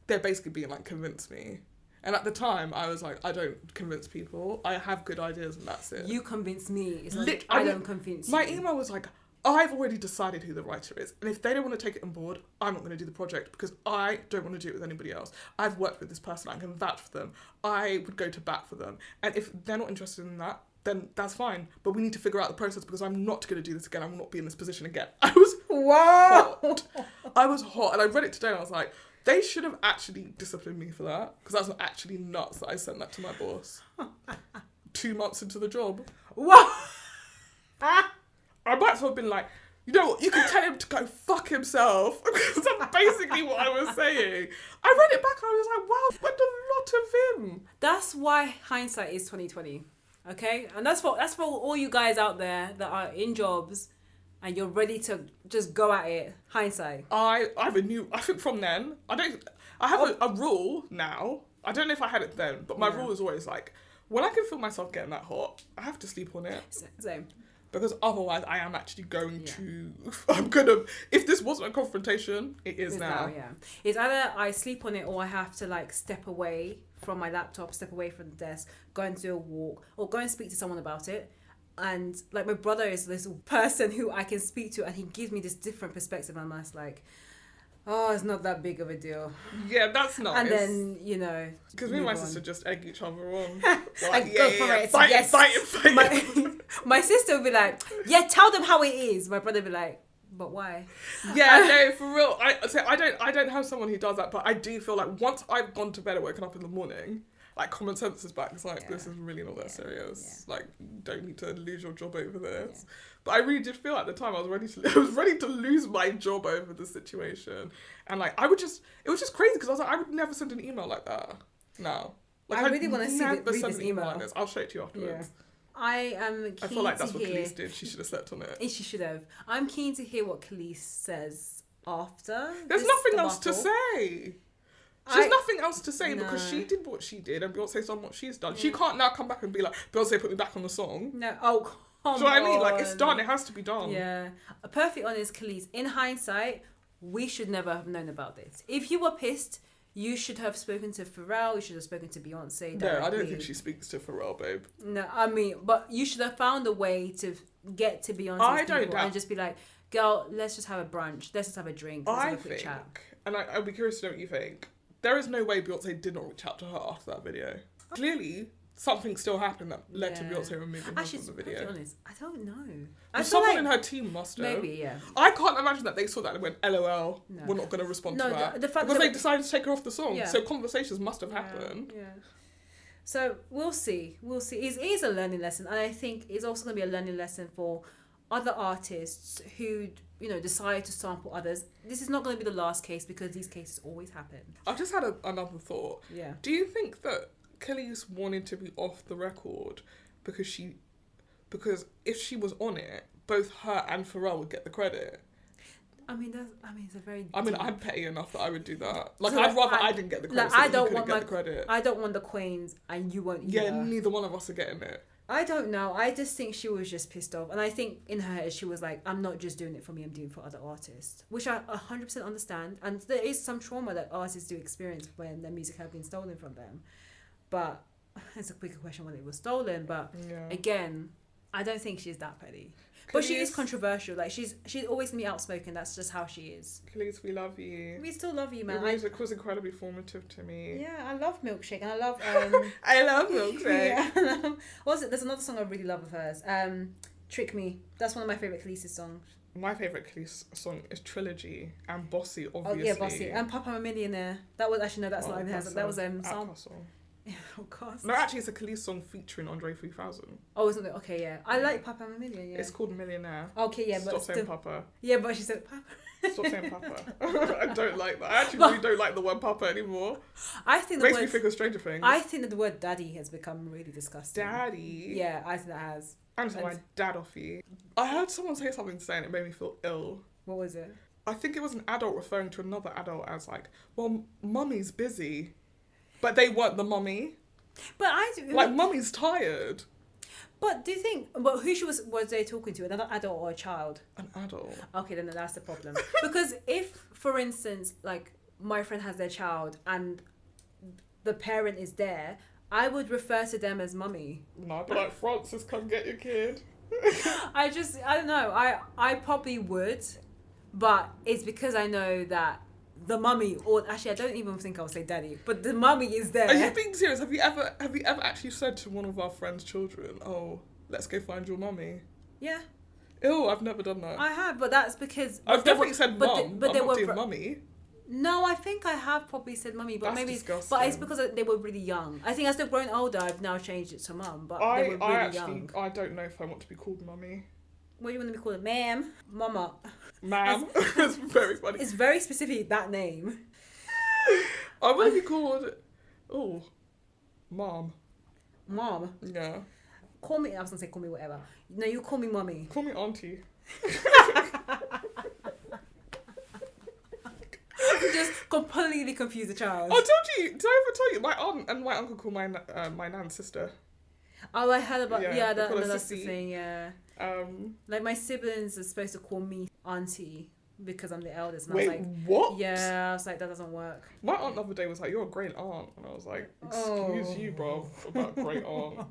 They're basically being like, convince me. And at the time, I was like, I don't convince people. I have good ideas and that's it. You convince me. It's like, I don't convince you. My email was like, I've already decided who the writer is. And if they don't want to take it on board, I'm not going to do the project because I don't want to do it with anybody else. I've worked with this person. I can vouch for them. I would go to bat for them. And if they're not interested in that, then that's fine. But we need to figure out the process because I'm not going to do this again. I will not be in this position again. I was hot. I was hot. And I read it today and I was like, they should have actually disciplined me for that because that's actually nuts that I sent that to my boss 2 months into the job. What? I might as well have been like, you know what, you can tell him to go fuck himself. Because that's basically what I was saying. I read it back and I was like, wow, I've done a lot of him. That's why hindsight is 2020. Okay? And that's for all you guys out there that are in jobs and you're ready to just go at it. Hindsight. I think from then, I have a rule now. I don't know if I had it then, but my rule is always like, when I can feel myself getting that hot, I have to sleep on it. Same. Because otherwise I am actually going to, if this wasn't a confrontation, it is now. Yeah. It's either I sleep on it or I have to like step away from my laptop, step away from the desk, go and do a walk or go and speak to someone about it. And like my brother is this person who I can speak to and he gives me this different perspective and I'm just like, oh, it's not that big of a deal. Yeah, that's nice. And then, you know, because me and my sister just egg each other on. Like, go for it. Fight. My sister would be like, yeah, tell them how it is. My brother would be like, but why? Yeah, no, for real. I don't have someone who does that, but I do feel like once I've gone to bed and woken up in the morning, like common sense is back. It's like, this is really not that serious. Yeah. Like, you don't need to lose your job over this. Yeah. But I really did feel at the time I was ready to lose my job over the situation. And like, it was just crazy because I was like, I would never send an email like that now. Like, I really want to read this email. Like this. I'll show it to you afterwards. Yeah. I am keen I feel like that's to what hear... Khalees did. She should have slept on it. She should have. I'm keen to hear what Khalees says after. There's nothing else to say. She's nothing else to say because she did what she did and Beyonce's done what she's done. She can't now come back and be like, Beyonce put me back on the song. No, do you know what I mean? Like, it's done. It has to be done. Yeah. A perfect honest, Khalees. In hindsight, we should never have known about this. If you were pissed, you should have spoken to Pharrell. You should have spoken to Beyonce directly. No, I don't think she speaks to Pharrell, babe. No, I mean, but you should have found a way to get to Beyonce's people and just be like, girl, let's just have a brunch. Let's just have a drink. Let's have a quick chat. And I'd be curious to know what you think. There is no way Beyonce did not reach out to her after that video. Clearly, something still happened that led to Beyonce removing her from the video. To be honest, I don't know. Someone in her team must have. Maybe, yeah. I can't imagine that they saw that and went, LOL, we're not going to respond to that. Because they decided to take her off the song. Yeah. So conversations must have happened. Yeah. So we'll see. It is a learning lesson. And I think it's also going to be a learning lesson for other artists who, you know, decide to sample others. This is not going to be the last case because these cases always happen. I've just had another thought. Yeah. Do you think that Khalees wanted to be off the record because if she was on it, both her and Pharrell would get the credit. It's a very. I mean, deep... I'm petty enough that I would do that. Like, So, I'd rather I didn't get the credit, so I that don't you couldn't want get the credit. I don't want the coins, and you won't either. Yeah, neither one of us are getting it. I don't know. I just think she was just pissed off. And I think in her head, she was like, I'm not just doing it for me, I'm doing it for other artists. Which I 100% understand. And there is some trauma that artists do experience when their music has been stolen from them. But it's a bigger question when it was stolen. But again, I don't think she's that petty. But she is controversial. Like, she's always going to be outspoken. That's just how she is. Please, we love you. We still love you, man. Your music was incredibly formative to me. Yeah, I love Milkshake. And I love... I love Milkshake. Yeah. What was it? There's another song I really love of hers. Trick Me. That's one of my favourite Khalees songs. My favourite Khalees song is Trilogy and Bossy, obviously. Oh, yeah, Bossy. And Papa I'm a Millionaire. That was... Actually, no, that's not even hers. That was... song. Yeah, of course. No, actually, it's a Khalees song featuring Andre 3000. Oh, isn't it? Okay, yeah. I like Papa I'm a Millionaire, yeah. It's called Millionaire. Okay, yeah, Stop saying Papa. Yeah, but she said Papa. Stop saying Papa. I don't like that. I actually really don't like the word Papa anymore. I think Makes me think of Stranger Things. I think that the word Daddy has become really disgusting. Daddy? Yeah, I think that has. I'm just my dad off you. I heard someone say something today and it made me feel ill. What was it? I think it was an adult referring to another adult as like, well, mummy's busy. But they weren't the mummy. But like, mummy's tired. But do you think... Well, who was they talking to? Another adult or a child? An adult. Okay, then that's the problem. Because if, for instance, like, my friend has their child and the parent is there, I would refer to them as mummy. No, I'd be like, Francis, come get your kid. I don't know. I probably would, but it's because I know that the mummy, or actually I don't even think I'll say daddy, but the mummy is there. Are you being serious? Have you ever actually said to one of our friends' children, oh, let's go find your mummy? Yeah. Ew, I've never done that. I have, but that's because... I've definitely said mum, but I'm not doing mummy. No, I think I have probably said mummy, but That's maybe... disgusting. But it's because they were really young. I think as they've grown older, I've now changed it to mum, but they were really young. I don't know if I want to be called mummy. What do you want to be called? Ma'am? Mama? Ma'am? It's very funny. It's very specific, that name. I want to be called... Oh, mom. Mom? Yeah. Call me... I was going to say call me whatever. No, you call me mummy. Call me auntie. Just completely confuse the child. Oh, did I ever tell you? My aunt and my uncle call my nan's sister. Oh, I heard about... Yeah, that's sissy. the thing, yeah. Like, my siblings are supposed to call me auntie because I'm the eldest. And Wait, I was like, what? Yeah, I was like, that doesn't work. My aunt the other day was like, you're a great aunt. And I was like, excuse you, bro, about great aunt.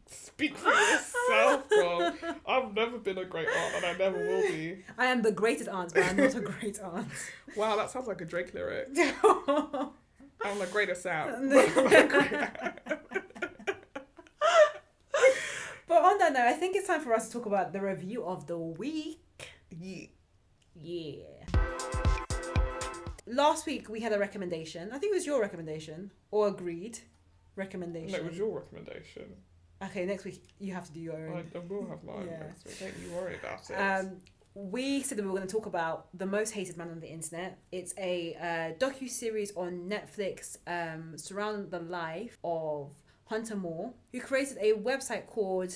Speak for yourself, bro. I've never been a great aunt and I never will be. I am the greatest aunt, but I'm not a great aunt. Wow, that sounds like a Drake lyric. I'm the greatest aunt. But on that note, I think it's time for us to talk about the review of the week. Yeah. Last week we had a recommendation. I think it was your recommendation or agreed recommendation. No, it was your recommendation. Okay, next week you have to do your own. I will have mine. Yeah. So don't you worry about it. We said that we were going to talk about The Most Hated Man on the Internet. It's a docu-series on Netflix surrounding the life of Hunter Moore, who created a website called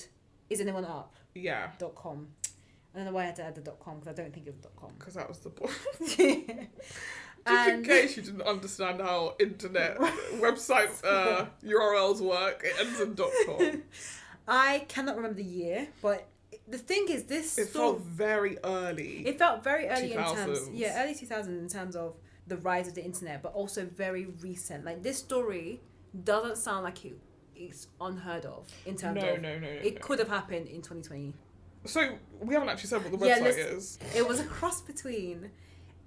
Is Anyone Up? Yeah. .com. I don't know why I had to add the .com because I don't think it was .com. Because that was the point. Just in case you didn't understand how internet website URLs work, it ends in .com. I cannot remember the year, but the thing is, it felt very early. It felt very early 2000s. in terms, early 2000s in terms of the rise of the internet, but also very recent. Like, this story doesn't sound like it's unheard of in terms of... No. It could have happened in 2020. So, we haven't actually said what the website is. It was a cross between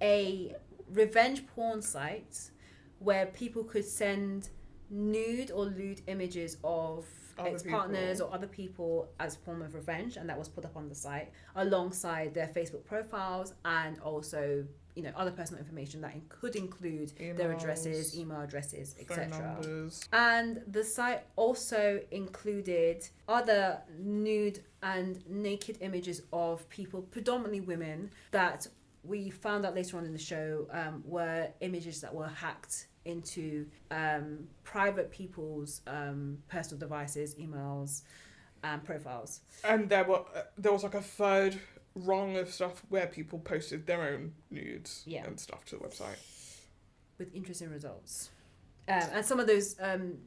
a revenge porn site where people could send nude or lewd images of ex-partners or other people as a form of revenge, and that was put up on the site alongside their Facebook profiles and also, you know, other personal information that could include emails, their addresses, email addresses, etc. And the site also included other nude and naked images of people, predominantly women, that we found out later on in the show were images that were hacked into private people's personal devices, emails, and profiles. And there was like a third rung of stuff where people posted their own nudes and stuff to the website. With interesting results. And some of those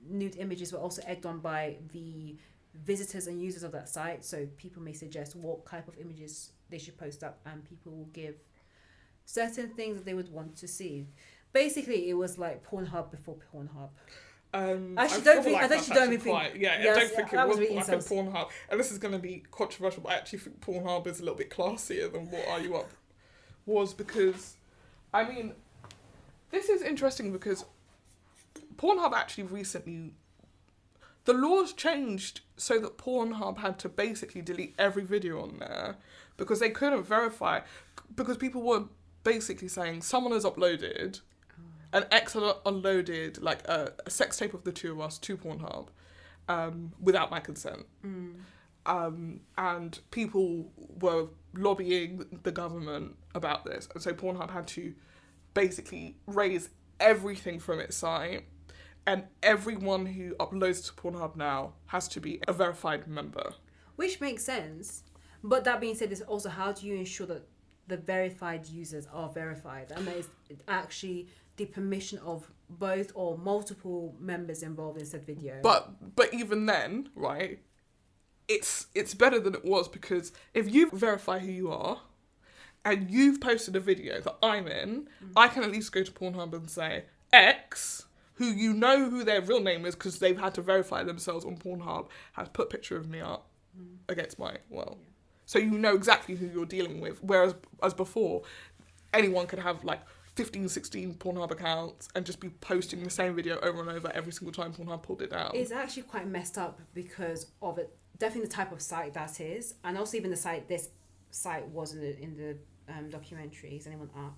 nude images were also egged on by the visitors and users of that site. So people may suggest what type of images they should post up, and people will give certain things that they would want to see. Basically, it was like Pornhub before Pornhub. I don't think it was really like a Pornhub. And this is going to be controversial, but I actually think Pornhub is a little bit classier than what Are You Up was, because, I mean, this is interesting because Pornhub actually recently, the laws changed so that Pornhub had to basically delete every video on there because they couldn't verify, because people were basically saying someone has uploaded, an ex unloaded like a sex tape of the two of us to Pornhub without my consent. And people were lobbying the government about this. And so Pornhub had to basically raise everything from its site, and everyone who uploads to Pornhub now has to be a verified member. Which makes sense. But that being said, is also how do you ensure that the verified users are verified and there is actually the permission of both or multiple members involved in said video? But even then, right, it's better than it was, because if you verify who you are and you've posted a video that I'm in, I can at least go to Pornhub and say, X, who you know who their real name is because they've had to verify themselves on Pornhub, has put a picture of me up against my, so you know exactly who you're dealing with. Whereas as before, anyone could have like 15, 16 Pornhub accounts and just be posting the same video over and over every single time Pornhub pulled it down. It's actually quite messed up because of it. Definitely the type of site that is, and also even the site this site was in the documentary. Is anyone up?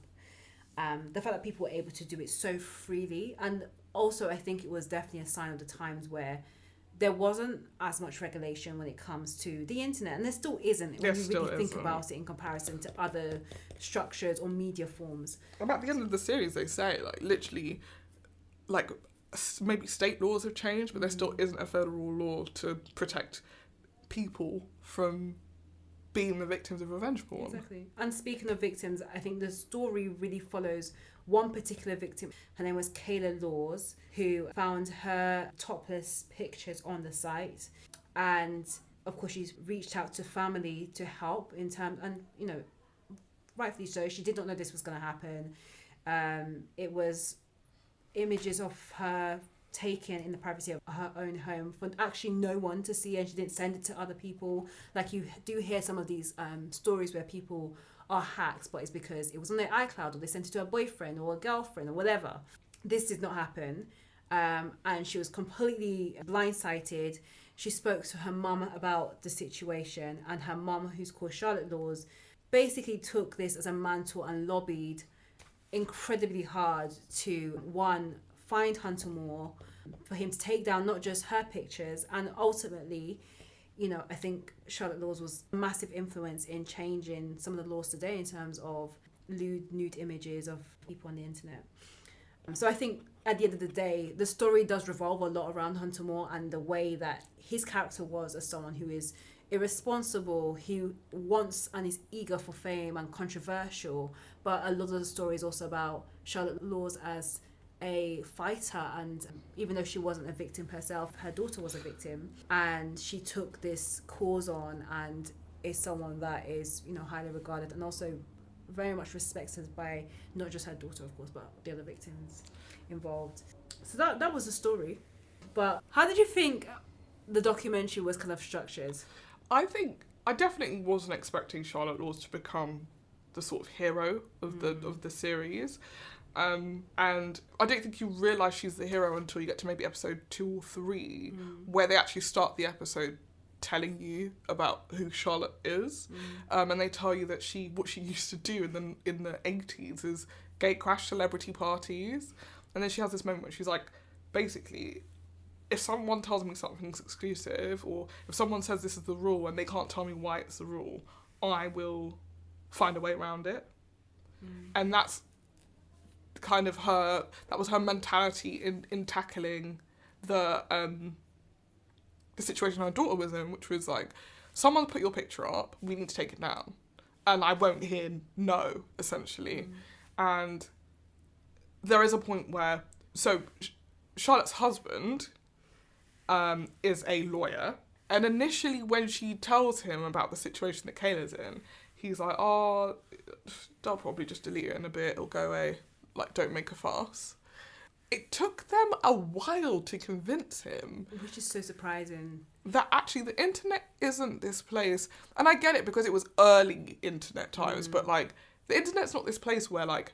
The fact that people were able to do it so freely, and also I think it was definitely a sign of the times where there wasn't as much regulation when it comes to the internet, and there still isn't when you really think about it in comparison to other structures or media forms. About the end of the series, they say like literally, like maybe state laws have changed, but there still isn't a federal law to protect people from being the victims of revenge porn. Exactly. And speaking of victims, I think the story really follows one particular victim. Her name was Kayla Laws, who found her topless pictures on the site. And of course, she's reached out to family to help in terms, and you know, rightfully so. She did not know this was going to happen. It was images of her taken in the privacy of her own home for actually no one to see, and she didn't send it to other people. Like you do hear some of these stories where people are hacked, but it's because it was on their iCloud or they sent it to a boyfriend or a girlfriend or whatever. This did not happen, and she was completely blindsided. She spoke to her mum about the situation, and her mum, who's called Charlotte Laws, basically took this as a mantle and lobbied incredibly hard to, one, find Hunter Moore, for him to take down not just her pictures, and ultimately, you know, I think Charlotte Laws was a massive influence in changing some of the laws today in terms of nude images of people on the internet. So I think at the end of the day, the story does revolve a lot around Hunter Moore and the way that his character was as someone who is irresponsible, who wants and is eager for fame and controversial. But a lot of the story is also about Charlotte Laws as a fighter, and even though she wasn't a victim herself, her daughter was a victim, and she took this cause on and is someone that is, you know, highly regarded and also very much respected by not just her daughter, of course, but the other victims involved. So that was the story. But how did you think the documentary was kind of structured? I think I definitely wasn't expecting Charlotte Laws to become the sort of hero of the series. And I don't think you realise she's the hero until you get to maybe episode 2 or 3, where they actually start the episode telling you about who Charlotte is, and they tell you that what she used to do in the 80s is gate crash celebrity parties, and then she has this moment where she's like, basically, if someone tells me something's exclusive, or if someone says this is the rule and they can't tell me why it's the rule, I will find a way around it. And that's kind of her mentality in tackling the situation her daughter was in, which was like, someone put your picture up, we need to take it down, and I won't hear no, essentially. And there is a point where, so Charlotte's husband is a lawyer, and initially when she tells him about the situation that Kayla's in, he's like, oh, they'll probably just delete it in a bit, it'll go away, like, don't make a fuss. It took them a while to convince him. Which is so surprising. That actually the internet isn't this place. And I get it because it was early internet times, but like, the internet's not this place where like,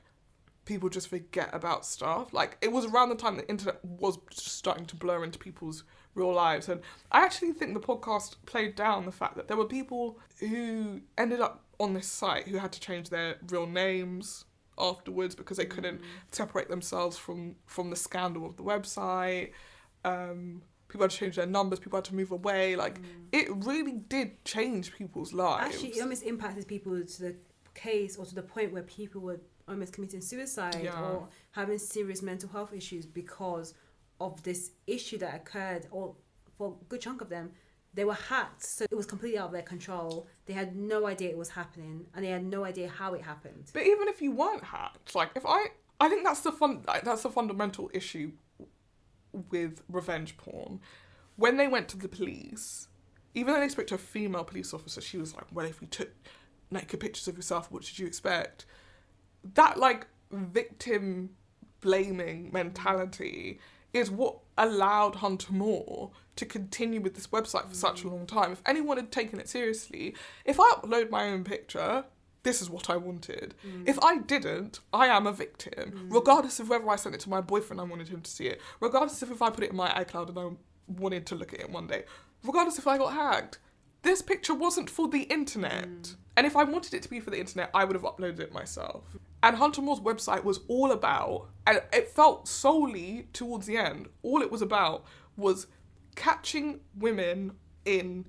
people just forget about stuff. Like, it was around the time the internet was just starting to blur into people's real lives. And I actually think the podcast played down the fact that there were people who ended up on this site who had to change their real names afterwards because they couldn't separate themselves from the scandal of the website. People had to change their numbers, people had to move away. Like, it really did change people's lives. Actually, it almost impacted people to the case or to the point where people were almost committing suicide or having serious mental health issues because of this issue that occurred, or for a good chunk of them, they were hacked, so it was completely out of their control. They had no idea it was happening, and they had no idea how it happened. But even if you weren't hacked, like, I think that's the fundamental issue with revenge porn. When they went to the police, even though they spoke to a female police officer, she was like, well, if you took naked pictures of yourself, what did you expect? That, like, victim blaming mentality is what allowed Hunter Moore to continue with this website for such a long time. If anyone had taken it seriously, if I upload my own picture, this is what I wanted. If I didn't, I am a victim. Regardless of whether I sent it to my boyfriend, I wanted him to see it. Regardless of if I put it in my iCloud and I wanted to look at it one day. Regardless if I got hacked. This picture wasn't for the internet. And if I wanted it to be for the internet, I would have uploaded it myself. And Hunter Moore's website was all about, and it felt solely towards the end, all it was about was catching women in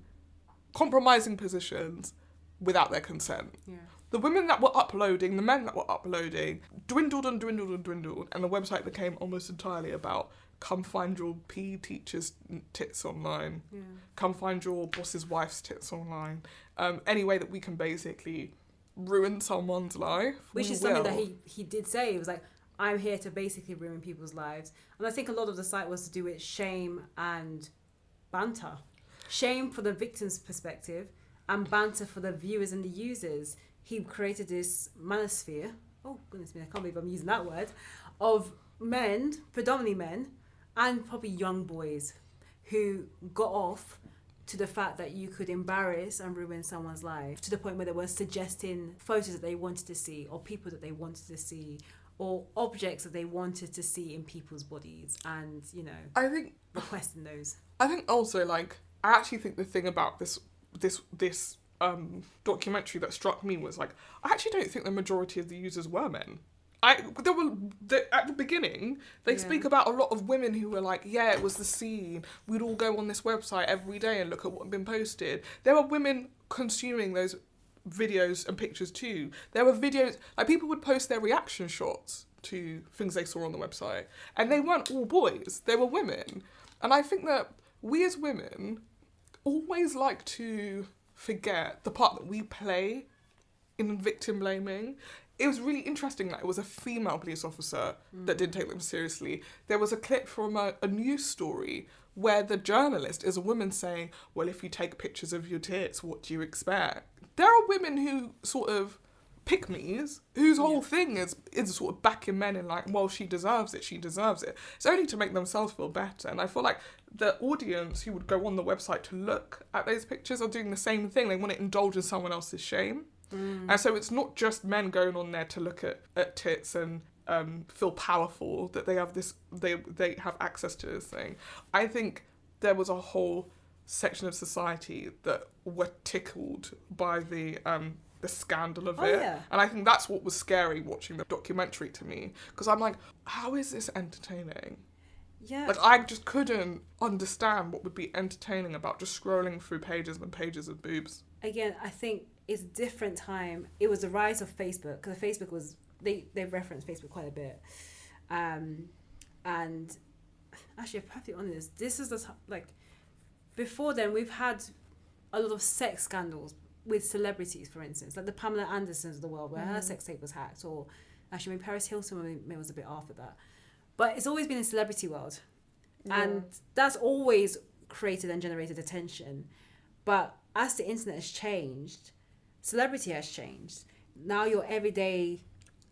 compromising positions without their consent. Yeah. The women that were uploading, the men that were uploading, dwindled and dwindled and dwindled, and the website became almost entirely about come find your PE teacher's tits online. Yeah. Come find your boss's wife's tits online. Any way that we can basically ruin someone's life. Which is something that he did say. It was like, I'm here to basically ruin people's lives. And I think a lot of the site was to do with shame and banter. Shame for the victim's perspective and banter for the viewers and the users. He created this manosphere, oh goodness me, I can't believe I'm using that word, of men, predominantly men, and probably young boys who got off to the fact that you could embarrass and ruin someone's life to the point where they were suggesting photos that they wanted to see or people that they wanted to see or objects that they wanted to see in people's bodies and, you know, I think requesting those. I think also, like, I actually think the thing about this documentary that struck me was, like, I actually don't think the majority of the users were men. At the beginning, they speak about a lot of women who were like, yeah, it was the scene. We'd all go on this website every day and look at what had been posted. There were women consuming those videos and pictures too. There were videos, like, people would post their reaction shots to things they saw on the website. And they weren't all boys, they were women. And I think that we as women always like to forget the part that we play in victim blaming. It was really interesting that it was a female police officer that didn't take them seriously. There was a clip from a news story where the journalist is a woman saying, well, if you take pictures of your tits, what do you expect? There are women who sort of pick-me's, whose whole thing is sort of backing men in like, well, she deserves it. It's only to make themselves feel better. And I feel like the audience who would go on the website to look at those pictures are doing the same thing. They want to indulge in someone else's shame. And so it's not just men going on there to look at tits and feel powerful that they have this, they have access to this thing. I think there was a whole section of society that were tickled by the scandal of it. Yeah. And I think that's what was scary watching the documentary to me, because I'm like, how is this entertaining? Yeah. Like, I just couldn't understand what would be entertaining about just scrolling through pages and pages of boobs. Again, I think it's a different time. It was the rise of Facebook, because Facebook was, they referenced Facebook quite a bit. And actually, if I'm perfectly honest, this is like before then we've had a lot of sex scandals with celebrities, for instance, like the Pamela Andersons of the world, where her sex tape was hacked, or actually, maybe Paris Hilton maybe was a bit after that. But it's always been in the celebrity world, and that's always created and generated attention. But as the internet has changed, celebrity has changed. Now your everyday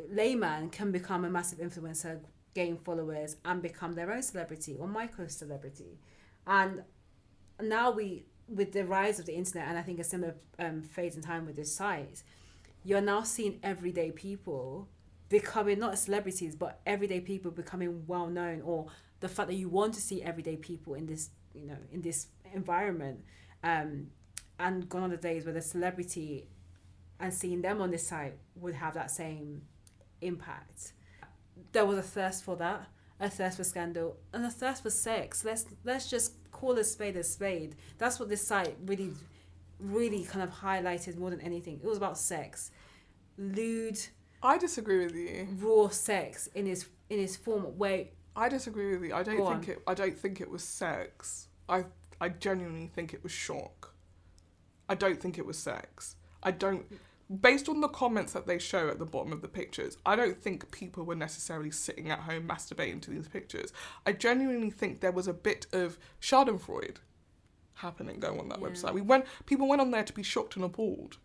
layman can become a massive influencer, gain followers, and become their own celebrity or micro celebrity. And now with the rise of the internet, and I think a similar phase in time with this site, you're now seeing everyday people becoming not celebrities, but everyday people becoming well known, or the fact that you want to see everyday people in this, in this environment. And gone are the days where the celebrity and seeing them on this site would have that same impact. There was a thirst for that, a thirst for scandal, and a thirst for sex. Let's just call a spade a spade. That's what this site really, really kind of highlighted more than anything. It was about sex, lewd. I disagree with you. Raw sex in his form. Wait, I disagree with you. I don't think it was sex. I genuinely think it was shock. I don't think it was sex. Based on the comments that they show at the bottom of the pictures, I don't think people were necessarily sitting at home masturbating to these pictures. I genuinely think there was a bit of schadenfreude happening going on that website. People went on there to be shocked and appalled,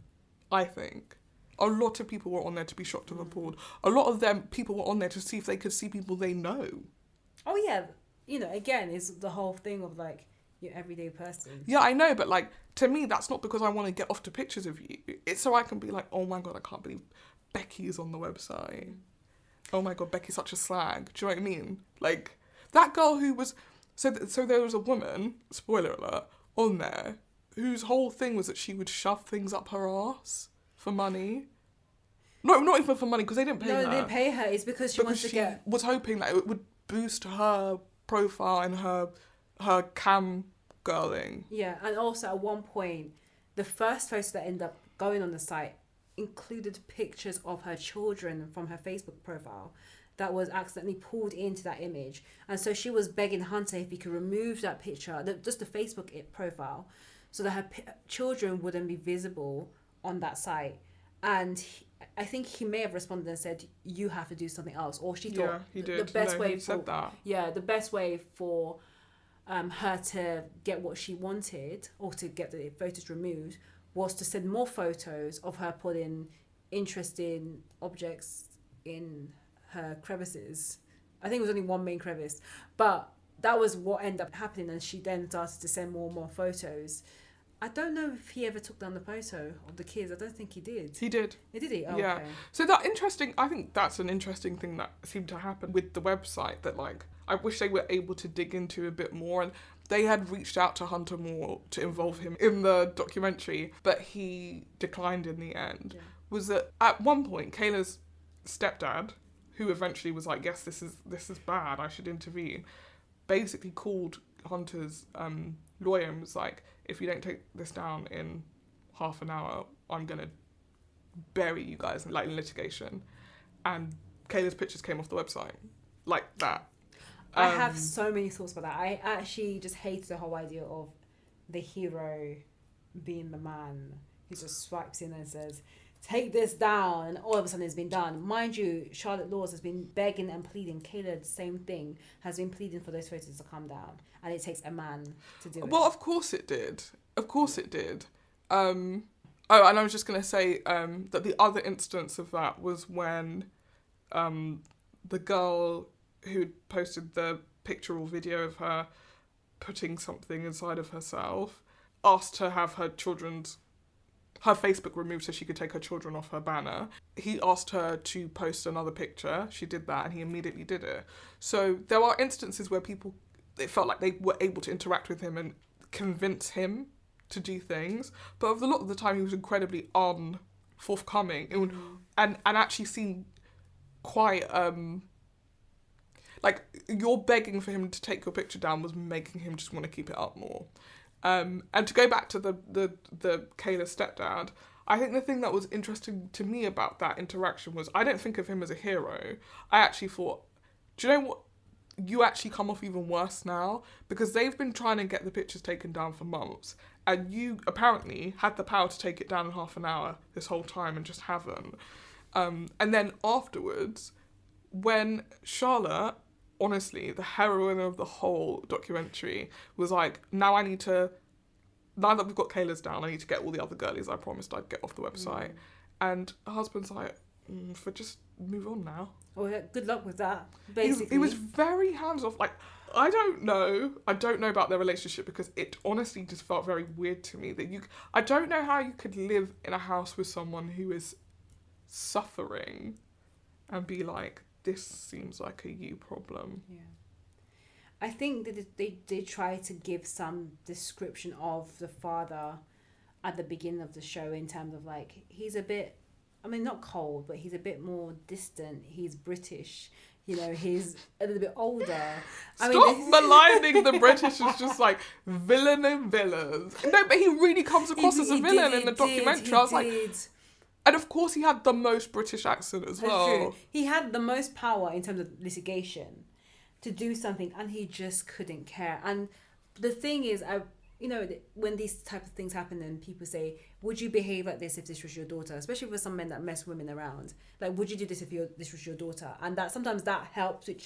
I think. A lot of people were on there to be shocked and appalled. A lot of them, people were on there to see if they could see people they know. Oh yeah, again, it's the whole thing of like, your everyday person. Yeah, I know, but like, to me, that's not because I want to get off to pictures of you. It's so I can be like, oh my God, I can't believe Becky's on the website. Oh my God, Becky's such a slag. Do you know what I mean? Like, that girl who was... So there was a woman, spoiler alert, on there, whose whole thing was that she would shove things up her ass for money. No, not even for money, because they didn't pay her. No, they didn't pay her. It's because she was hoping that it would boost her profile and her cam girling. Yeah, and also at one point, the first photo that ended up going on the site included pictures of her children from her Facebook profile that was accidentally pulled into that image. And so she was begging Hunter if he could remove that picture, just the Facebook profile, so that her children wouldn't be visible on that site. And I think he may have responded and said, you have to do something else. Or she thought he did. the best way he said that. Yeah, the best way for her to get what she wanted, or to get the photos removed, was to send more photos of her putting interesting objects in her crevices. I think it was only one main crevice, but that was what ended up happening, and she then started to send more and more photos. I don't know if he ever took down the photo of the kids. I don't think he did. He did. Did he? Oh, yeah. Okay. So I think that's an interesting thing that seemed to happen with the website, that like, I wish they were able to dig into a bit more, and they had reached out to Hunter Moore to involve him in the documentary, but he declined in the end. Yeah. Was that at one point, Kayla's stepdad, who eventually was like, yes, this is bad, I should intervene, basically called Hunter's lawyer and was like, if you don't take this down in half an hour, I'm going to bury you guys in litigation. And Kayla's pictures came off the website. Like that. I have so many thoughts about that. I actually just hate the whole idea of the hero being the man who just swipes in and says, take this down, and all of a sudden it's been done. Mind you, Charlotte Laws has been begging and pleading. Kayla, the same thing, has been pleading for those photos to come down. And it takes a man to do it. Well, of course it did. Of course it did. And I was just going to say that the other instance of that was when the girl who posted the picture or video of her putting something inside of herself asked to have her Facebook removed so she could take her children off her banner. He asked her to post another picture. She did that, and he immediately did it. So there are instances where it felt like they were able to interact with him and convince him to do things. But a lot of the time, he was incredibly unforthcoming and actually seemed quite... like, you're begging for him to take your picture down was making him just want to keep it up more. And to go back to the Kayla stepdad, I think the thing that was interesting to me about that interaction was I don't think of him as a hero. I actually thought do you know what? You actually come off even worse now because they've been trying to get the pictures taken down for months, and you apparently had the power to take it down in half an hour this whole time and just haven't. And then afterwards, when Charlotte, honestly, the heroine of the whole documentary, was like, now that we've got Kayla's down, I need to get all the other girlies I promised I'd get off the website. And her husband's like, just move on now. Well, yeah, good luck with that, basically. He was very hands-off. Like, I don't know about their relationship because it honestly just felt very weird to me that I don't know how you could live in a house with someone who is suffering and be like, this seems like a you problem. Yeah. I think that they did try to give some description of the father at the beginning of the show in terms of like, he's a bit, I mean, not cold, but he's a bit more distant. He's British. You know, he's a little bit older. Stop maligning the British as just like villain and villains. No, but he really comes across as a villain in the documentary. I was like, and of course he had the most British accent as well. True. He had the most power in terms of litigation to do something, and he just couldn't care. And the thing is, when these type of things happen and people say, would you behave like this if this was your daughter? Especially for some men that mess women around. Like, would you do this if this was your daughter? And that sometimes that helps in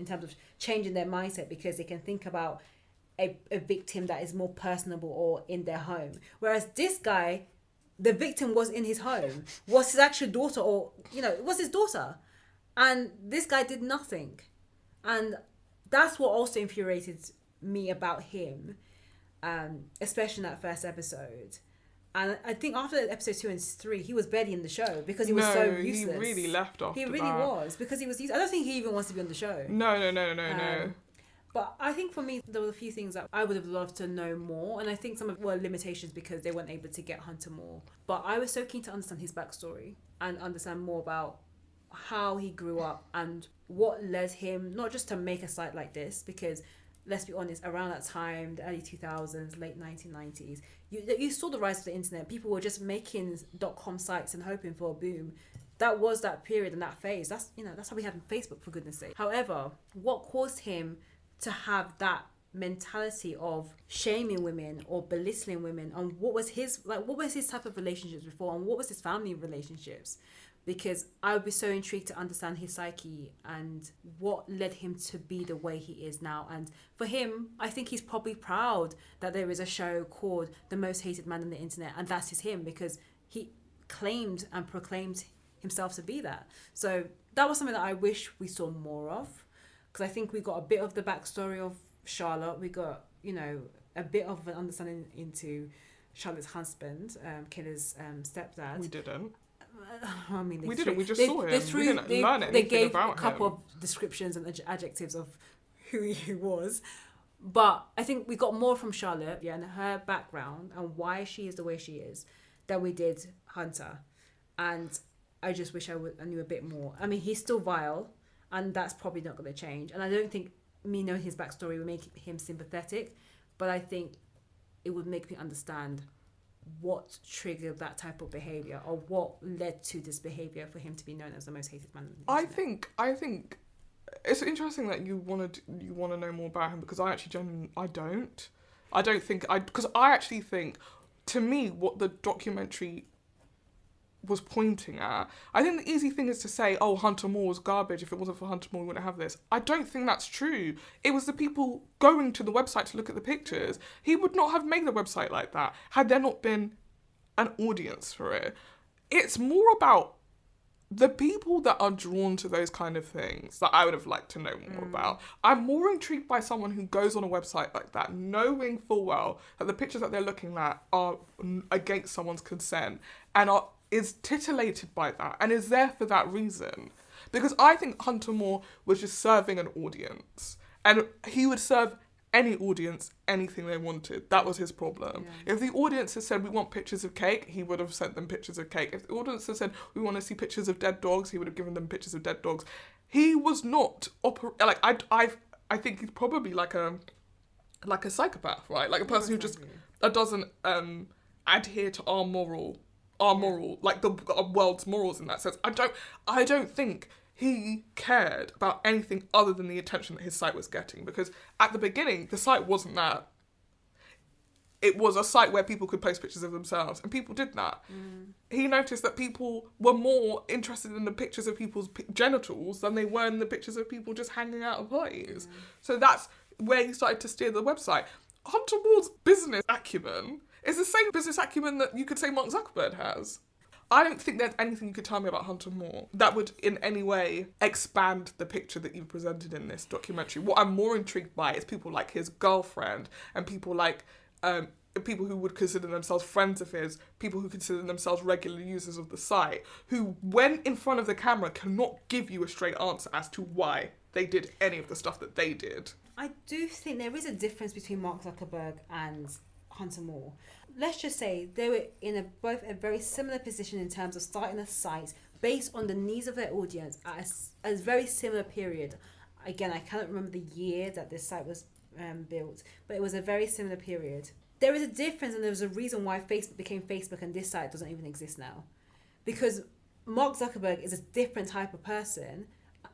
terms of changing their mindset because they can think about a victim that is more personable or in their home. Whereas this guy, the victim was in his home, was his actual daughter or, it was his daughter. And this guy did nothing. And that's what also infuriated me about him. Especially in that first episode. And I think after episode 2 and 3, he was barely in the show because he was so useless. He really left after He really that. was because he was useless. I don't think he even wants to be on the show. No. But I think for me, there were a few things that I would have loved to know more. And I think some of it were limitations because they weren't able to get Hunter more. But I was so keen to understand his backstory and understand more about how he grew up and what led him not just to make a site like this, because let's be honest, around that time, the early 2000s, late 1990s, you saw the rise of the internet. People were just making .com sites and hoping for a boom. That was that period and that phase. That's how we had Facebook, for goodness sake. However, what caused him to have that mentality of shaming women or belittling women, and what was his type of relationships before, and what was his family relationships? Because I would be so intrigued to understand his psyche and what led him to be the way he is now. And for him, I think he's probably proud that there is a show called The Most Hated Man on the Internet, and that is him because he claimed and proclaimed himself to be that. So that was something that I wish we saw more of, because I think we got a bit of the backstory of Charlotte. We got, a bit of an understanding into Charlotte's husband, Kayla's stepdad. We didn't. I mean, we didn't. We just saw him. We didn't learn anything about him. They gave a couple of descriptions and adjectives of who he was. But I think we got more from Charlotte, and her background and why she is the way she is than we did Hunter. And I just wish I knew a bit more. I mean, he's still vile, and that's probably not going to change. And I don't think me knowing his backstory would make him sympathetic, but I think it would make me understand what triggered that type of behaviour or what led to this behaviour for him to be known as the most hated man on the internet. I think it's interesting that you want to know more about him, because I actually genuinely because I actually think, to me, what the documentary was pointing at, I think the easy thing is to say, oh, Hunter Moore was garbage. If it wasn't for Hunter Moore, we wouldn't have this. I don't think that's true. It was the people going to the website to look at the pictures. He would not have made the website like that had there not been an audience for it. It's more about the people that are drawn to those kind of things that I would have liked to know more about. I'm more intrigued by someone who goes on a website like that, knowing full well that the pictures that they're looking at are against someone's consent and is titillated by that and is there for that reason. Because I think Hunter Moore was just serving an audience, and he would serve any audience anything they wanted. That was his problem. Yeah. If the audience had said, we want pictures of cake, he would have sent them pictures of cake. If the audience had said, we want to see pictures of dead dogs, he would have given them pictures of dead dogs. He was not I think he's probably like a psychopath, right? Like a person who just doesn't adhere to our moral, like the world's morals in that sense. I don't think he cared about anything other than the attention that his site was getting. Because at the beginning, the site wasn't that. It was a site where people could post pictures of themselves, and people did that. He noticed that people were more interested in the pictures of people's genitals than they were in the pictures of people just hanging out at parties. So that's where he started to steer the website. Hunter Moore's business acumen is the same business acumen that you could say Mark Zuckerberg has. I don't think there's anything you could tell me about Hunter Moore that would in any way expand the picture that you've presented in this documentary. What I'm more intrigued by is people like his girlfriend and people like people who would consider themselves friends of his, people who consider themselves regular users of the site, who, when in front of the camera, cannot give you a straight answer as to why they did any of the stuff that they did. I do think there is a difference between Mark Zuckerberg and Hunter Moore. Let's just say they were in both a very similar position in terms of starting a site based on the needs of their audience at a very similar period. Again, I cannot remember the year that this site was built, but it was a very similar period. There is a difference, and there's a reason why Facebook became Facebook and this site doesn't even exist now. Because Mark Zuckerberg is a different type of person,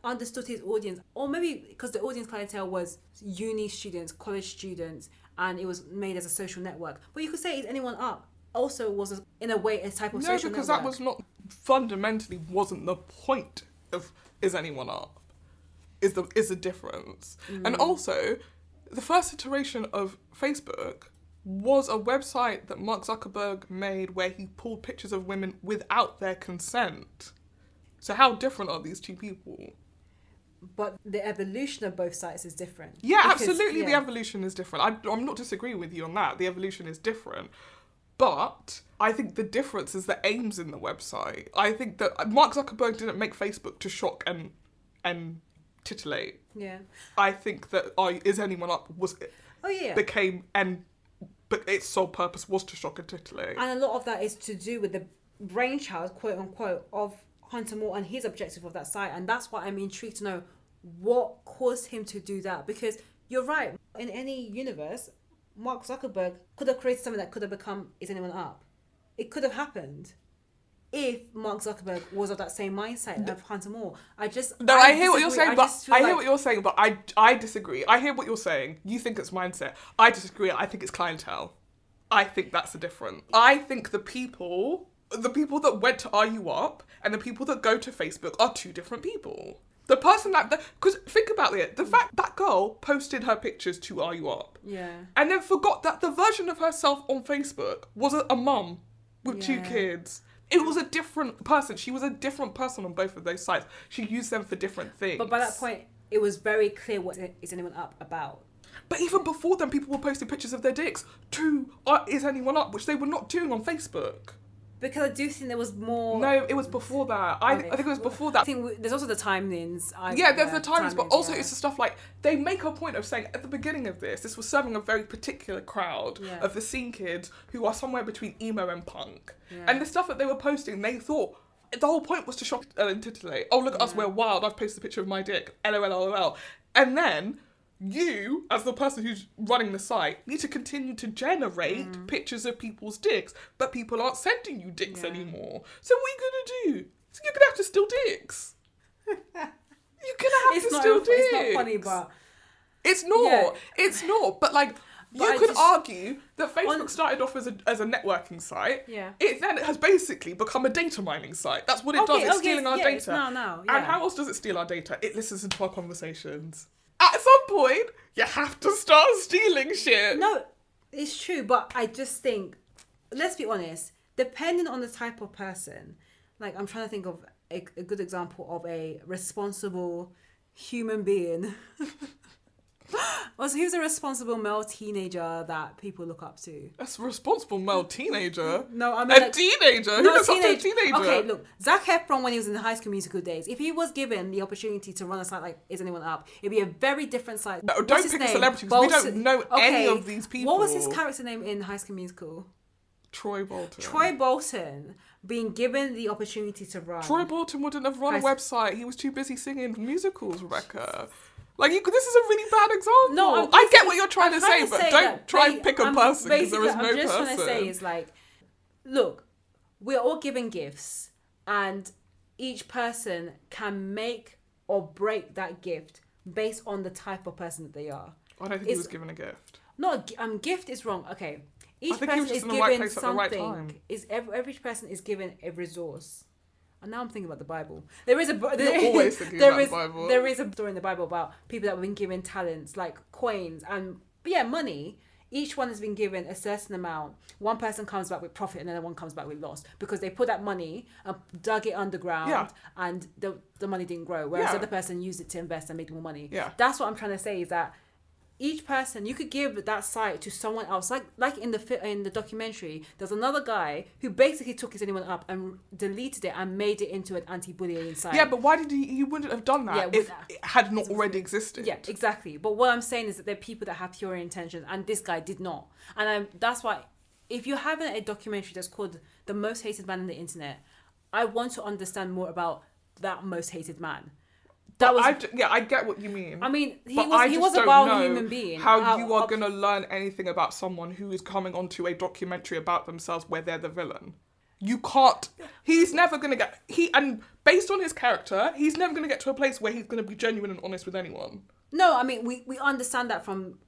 understood his audience, or maybe because the audience clientele was uni students, college students, and it was made as a social network. But you could say, is anyone up? Also was, in a way, a type of social network. No, because that was not, fundamentally wasn't the point of Is Anyone Up? Is the difference. And also, the first iteration of Facebook was a website that Mark Zuckerberg made where he pulled pictures of women without their consent. So how different are these two people? But the evolution of both sites is different. Yeah, absolutely, the evolution is different. I'm not disagreeing with you on that. The evolution is different. But I think the difference is the aims in the website. I think that Mark Zuckerberg didn't make Facebook to shock and titillate. Yeah. I think that Is Anyone Up but its sole purpose was to shock and titillate. And a lot of that is to do with the brainchild, quote unquote, of Hunter Moore and his objective of that site. And that's why I'm intrigued to know what caused him to do that. Because you're right, in any universe, Mark Zuckerberg could have created something that could have become Is Anyone Up? It could have happened if Mark Zuckerberg was of that same mindset of Hunter Moore. I hear what you're saying, but I disagree. I hear what you're saying. You think it's mindset. I disagree. I think it's clientele. I think that's the difference. I think the people that went to Are You Up and the people that go to Facebook are two different people. The person because think about it, the fact that girl posted her pictures to Are You Up, and then forgot that the version of herself on Facebook was a mum with two kids. It was a different person. She was a different person on both of those sites. She used them for different things. But by that point, it was very clear what Is Anyone Up about. But even before then, people were posting pictures of their dicks to Is Anyone Up, which they were not doing on Facebook. Because I do think there was more... No, it was before that. I think it was before that. I think there's also the timings. There's the timings, but also it's the stuff like... They make a point of saying, at the beginning of this was serving a very particular crowd of the scene kids who are somewhere between emo and punk. Yeah. And the stuff that they were posting, they thought... The whole point was to shock and titillate. Oh, look at us, we're wild. I've posted a picture of my dick. LOL. And then... You, as the person who's running the site, need to continue to generate pictures of people's dicks, but people aren't sending you dicks anymore. So what are you going to do? So you're going to have to steal dicks. You're going to have to steal dicks. It's not funny, but... It's not. Yeah. It's not. But, you could argue that Facebook started off as a networking site. Yeah. It then has basically become a data mining site. That's what it does. It's stealing our data. It's now. And how else does it steal our data? It listens into our conversations. At some point, you have to start stealing shit. No, it's true, but I just think, let's be honest, depending on the type of person, I'm trying to think of a good example of a responsible human being. Who's a responsible male teenager that people look up to? A responsible male teenager? No, I mean... teenager? Who looks up to a teenager? Okay, look, Zac Efron, when he was in the High School Musical days, if he was given the opportunity to run a site like Is Anyone Up, it'd be a very different site. No, don't pick a celebrity, because we don't know any of these people. What was his character name in High School Musical? Troy Bolton. Troy Bolton being given the opportunity to run. Troy Bolton wouldn't have run a website. He was too busy singing musicals, Rebecca. This is a really bad example. No, I get what you're trying to say, but don't try and pick a person because there is no person. I'm just trying to say is look, we're all given gifts and each person can make or break that gift based on the type of person that they are. I don't think he was given a gift. No, gift is wrong. Okay, each think he was person just is in the right given place at the right something. time. Every person is given a resource. And now I'm thinking about the Bible. There is a You're always thinking about the Bible. There is a story in the Bible about people that have been given talents like coins and money. Each one has been given a certain amount. One person comes back with profit and another one comes back with loss because they put that money and dug it underground and the money didn't grow. Whereas the other person used it to invest and made more money. Yeah. That's what I'm trying to say is that each person, you could give that site to someone else. Like in the documentary, there's another guy who basically took his anyone up and deleted it and made it into an anti-bullying site. Yeah, but why did he wouldn't have done that if it had not already existed? Yeah, exactly. But what I'm saying is that there are people that have pure intentions, and this guy did not. And that's why, if you're having a documentary that's called The Most Hated Man on the Internet, I want to understand more about that most hated man. I get what you mean. I mean, he was a violent human being. How you are going to learn anything about someone who is coming onto a documentary about themselves where they're the villain? You can't. He's never going to get... And based on his character, he's never going to get to a place where he's going to be genuine and honest with anyone. No, I mean, we understand that from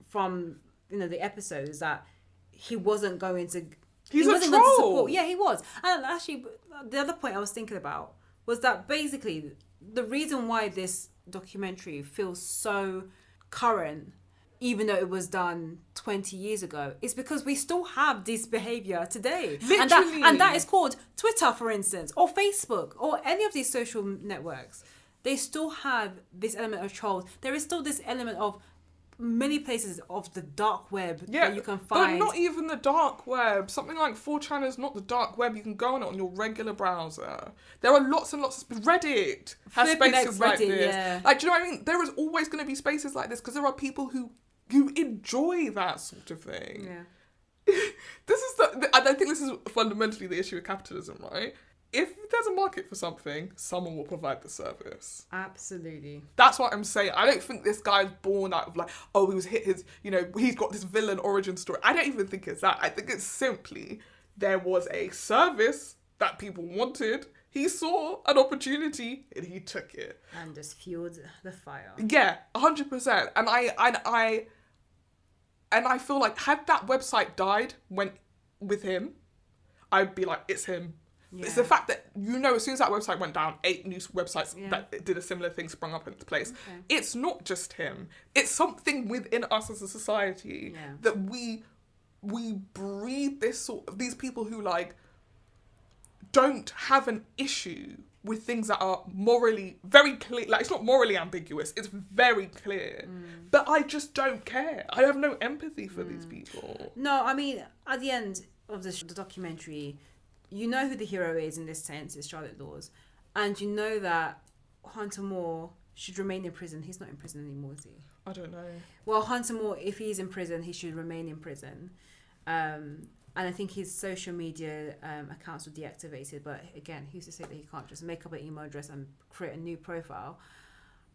the episodes that he wasn't going to... He's he a wasn't troll. Going to support. Yeah, he was. And actually, the other point I was thinking about was that basically the reason why this documentary feels so current, even though it was done 20 years ago, is because we still have this behaviour today. Literally. And that is called Twitter, for instance, or Facebook, or any of these social networks. They still have this element of trolls. There is still this element of many places of the dark web that you can find. But not even the dark web. Something like 4chan is not the dark web. You can go on it on your regular browser. There are lots and lots of... Reddit has spaces like this. Yeah. Like, do you know what I mean? There is always going to be spaces like this because there are people who enjoy that sort of thing. Yeah. I think this is fundamentally the issue with capitalism, right? If there's a market for something, someone will provide the service. Absolutely. That's what I'm saying. I don't think this guy's born out of like, oh, he was hit he's got this villain origin story. I don't even think it's that. I think it's simply there was a service that people wanted. He saw an opportunity and he took it. And just fueled the fire. Yeah, 100%. And I feel like had that website died with him, I'd be like, it's him. Yeah. It's the fact that, as soon as that website went down, 8 new websites that did a similar thing sprung up into place. Okay. It's not just him. It's something within us as a society that we breed these people who like don't have an issue with things that are morally very clear. Like, it's not morally ambiguous. It's very clear. But I just don't care. I have no empathy for these people. No, I mean, at the end of the documentary, you know who the hero is in this sense, is Charlotte Dawes. And you know that Hunter Moore should remain in prison. He's not in prison anymore, is he? I don't know. Well, Hunter Moore, if he's in prison, he should remain in prison. And I think his social media accounts were deactivated. But again, who's to say that he can't just make up an email address and create a new profile?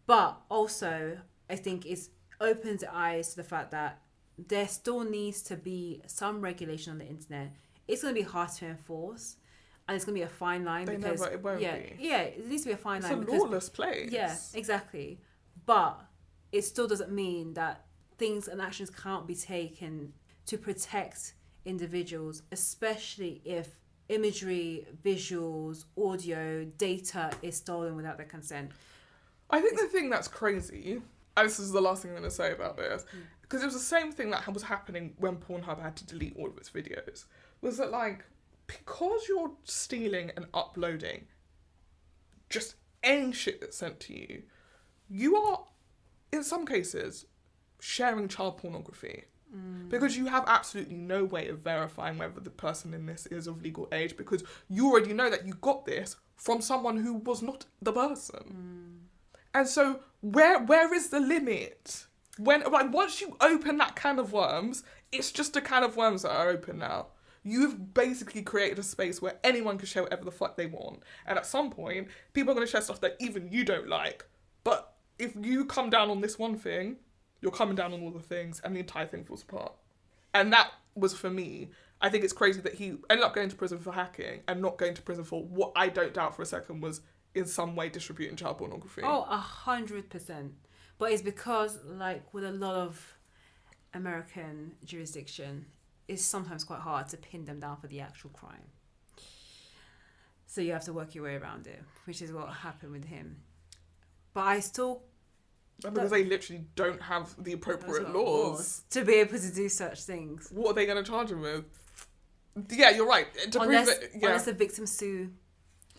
But also, I think it opens eyes to the fact that there still needs to be some regulation on the internet. It's going to be hard to enforce, and it's going to be a fine line it won't be. Yeah, it needs to be a fine line. It's a lawless place. Yeah, exactly. But it still doesn't mean that things and actions can't be taken to protect individuals, especially if imagery, visuals, audio, data is stolen without their consent. I think the thing that's crazy, and this is the last thing I'm going to say about this, because it was the same thing that was happening when Pornhub had to delete all of its videos, was that like, because you're stealing and uploading just any shit that's sent to you, you are, in some cases, sharing child pornography. Because you have absolutely no way of verifying whether the person in this is of legal age, because you already know that you got this from someone who was not the person. And so where is the limit? Once you open that can of worms, it's just a can of worms that are open now. You've basically created a space where anyone can share whatever the fuck they want. And at some point, people are going to share stuff that even you don't like. But if you come down on this one thing, you're coming down on all the things and the entire thing falls apart. And that was, for me, I think it's crazy that he ended up going to prison for hacking and not going to prison for what I don't doubt for a second was in some way distributing child pornography. Oh, 100%. But it's because, like, with a lot of American jurisdiction, it's sometimes quite hard to pin them down for the actual crime. So you have to work your way around it, which is what happened with him. But I still... Because they literally don't have the appropriate laws to be able to do such things. What are they going to charge him with? Yeah, you're right. Unless the victims sue,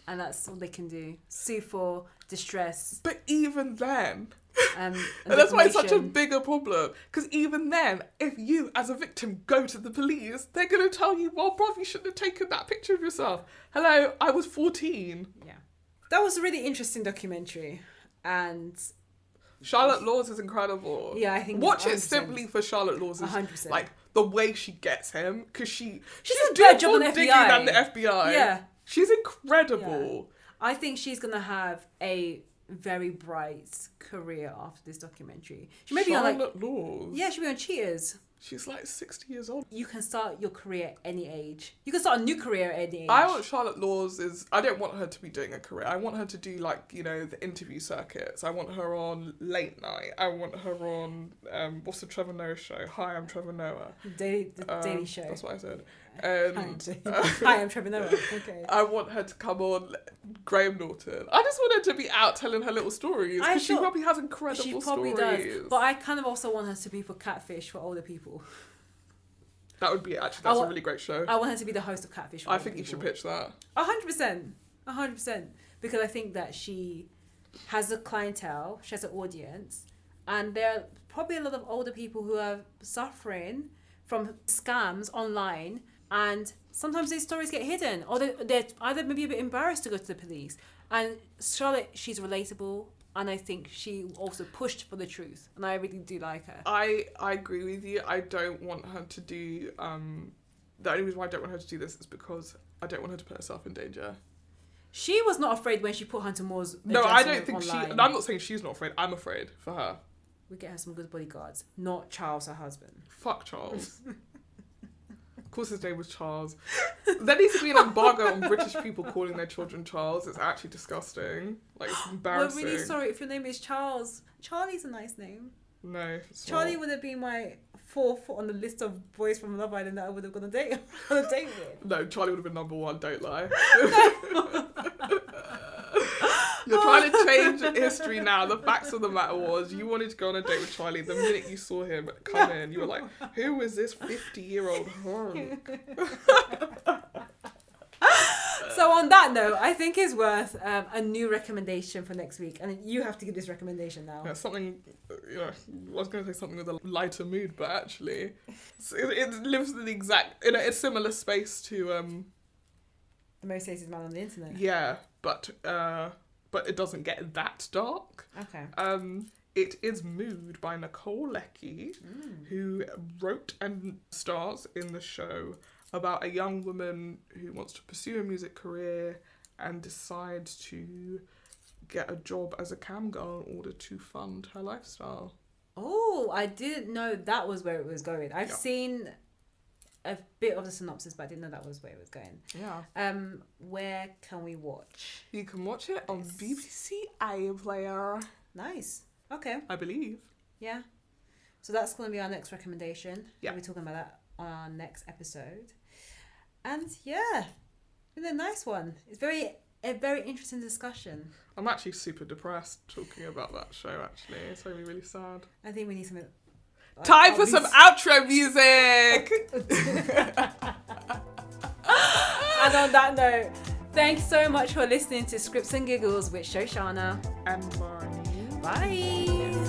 and that's all they can do. Sue for distress. But even then... and that's why it's such a bigger problem. Because even then, if you, as a victim, go to the police, they're going to tell you, well, bruv, you shouldn't have taken that picture of yourself. Hello, I was 14. Yeah. That was a really interesting documentary. And... Charlotte Laws is incredible. Yeah, I think... Watch it simply for Charlotte Laws. 100%. Like, the way she gets him. Because she's doing a job on the digging FBI. than the FBI. Yeah. She's incredible. Yeah. I think she's going to have a very bright career after this documentary. She may be on, Charlotte Laws. Yeah, she'll be on Cheaters. She's like 60 years old. You can start your career at any age. You can start a new career at any age. I want Charlotte Laws I don't want her to be doing a career. I want her to do, like, you know, the interview circuits. I want her on Late Night. I want her on, what's the Trevor Noah show? Hi, I'm Trevor Noah. The Daily Show. That's what I said. Hi, I'm Trevor Noah. Okay. I want her to come on Graham Norton. I just want her to be out telling her little stories. Because she probably has incredible stories. Does. But I kind of also want her to be for Catfish for older people. That would be that's a really great show. I want her to be the host of Catfish for I older think people. you should pitch that. 100%. 100%. Because I think that she has a clientele, she has an audience, and there are probably a lot of older people who are suffering from scams online, and sometimes these stories get hidden, or they're either maybe a bit embarrassed to go to the police. And Charlotte, she's relatable, and I think she also pushed for the truth, and I really do like her. I agree with you. I don't want her to do... the only reason why I don't want her to do this is because I don't want her to put herself in danger. She was not afraid when she put Hunter Moore's No, I don't think online. I'm not saying she's not afraid. I'm afraid for her. We get her some good bodyguards, not Charles, her husband. Fuck Charles. Of course his name was Charles. There needs to be an embargo on British people calling their children Charles. It's actually disgusting. Like, it's embarrassing. We're really sorry if your name is Charles. Charlie's a nice name. No, Charlie would have been my fourth on the list of boys from Love Island that I would have gone on a date with. No, Charlie would have been number one, don't lie. You're trying to change history now. The facts of the matter was you wanted to go on a date with Charlie. The minute you saw him come in, you were like, who is this 50-year-old hunk? So on that note, I think it's worth a new recommendation for next week. And you have to give this recommendation now. Yeah, something, I was going to say something with a lighter mood, but actually it lives in the exact, in a similar space to... The Most Hated Man on the Internet. Yeah, but it doesn't get that dark. Okay. It is Mood by Nicole Leckie, who wrote and stars in the show about a young woman who wants to pursue a music career and decides to get a job as a cam girl in order to fund her lifestyle. Oh, I didn't know that was where it was going. I've seen a bit of the synopsis, but I didn't know that was where it was going. Yeah. Where can we watch? You can watch it on BBC iPlayer. Nice. Okay. I believe. Yeah. So that's going to be our next recommendation. Yeah. We'll be talking about that on our next episode. And yeah, it's a nice one. It's a very interesting discussion. I'm actually super depressed talking about that show, actually. It's made me really sad. I think we need something... Time for some outro music! And on that note, thanks so much for listening to Scripts and Giggles with Shoshana and Barney. Bye!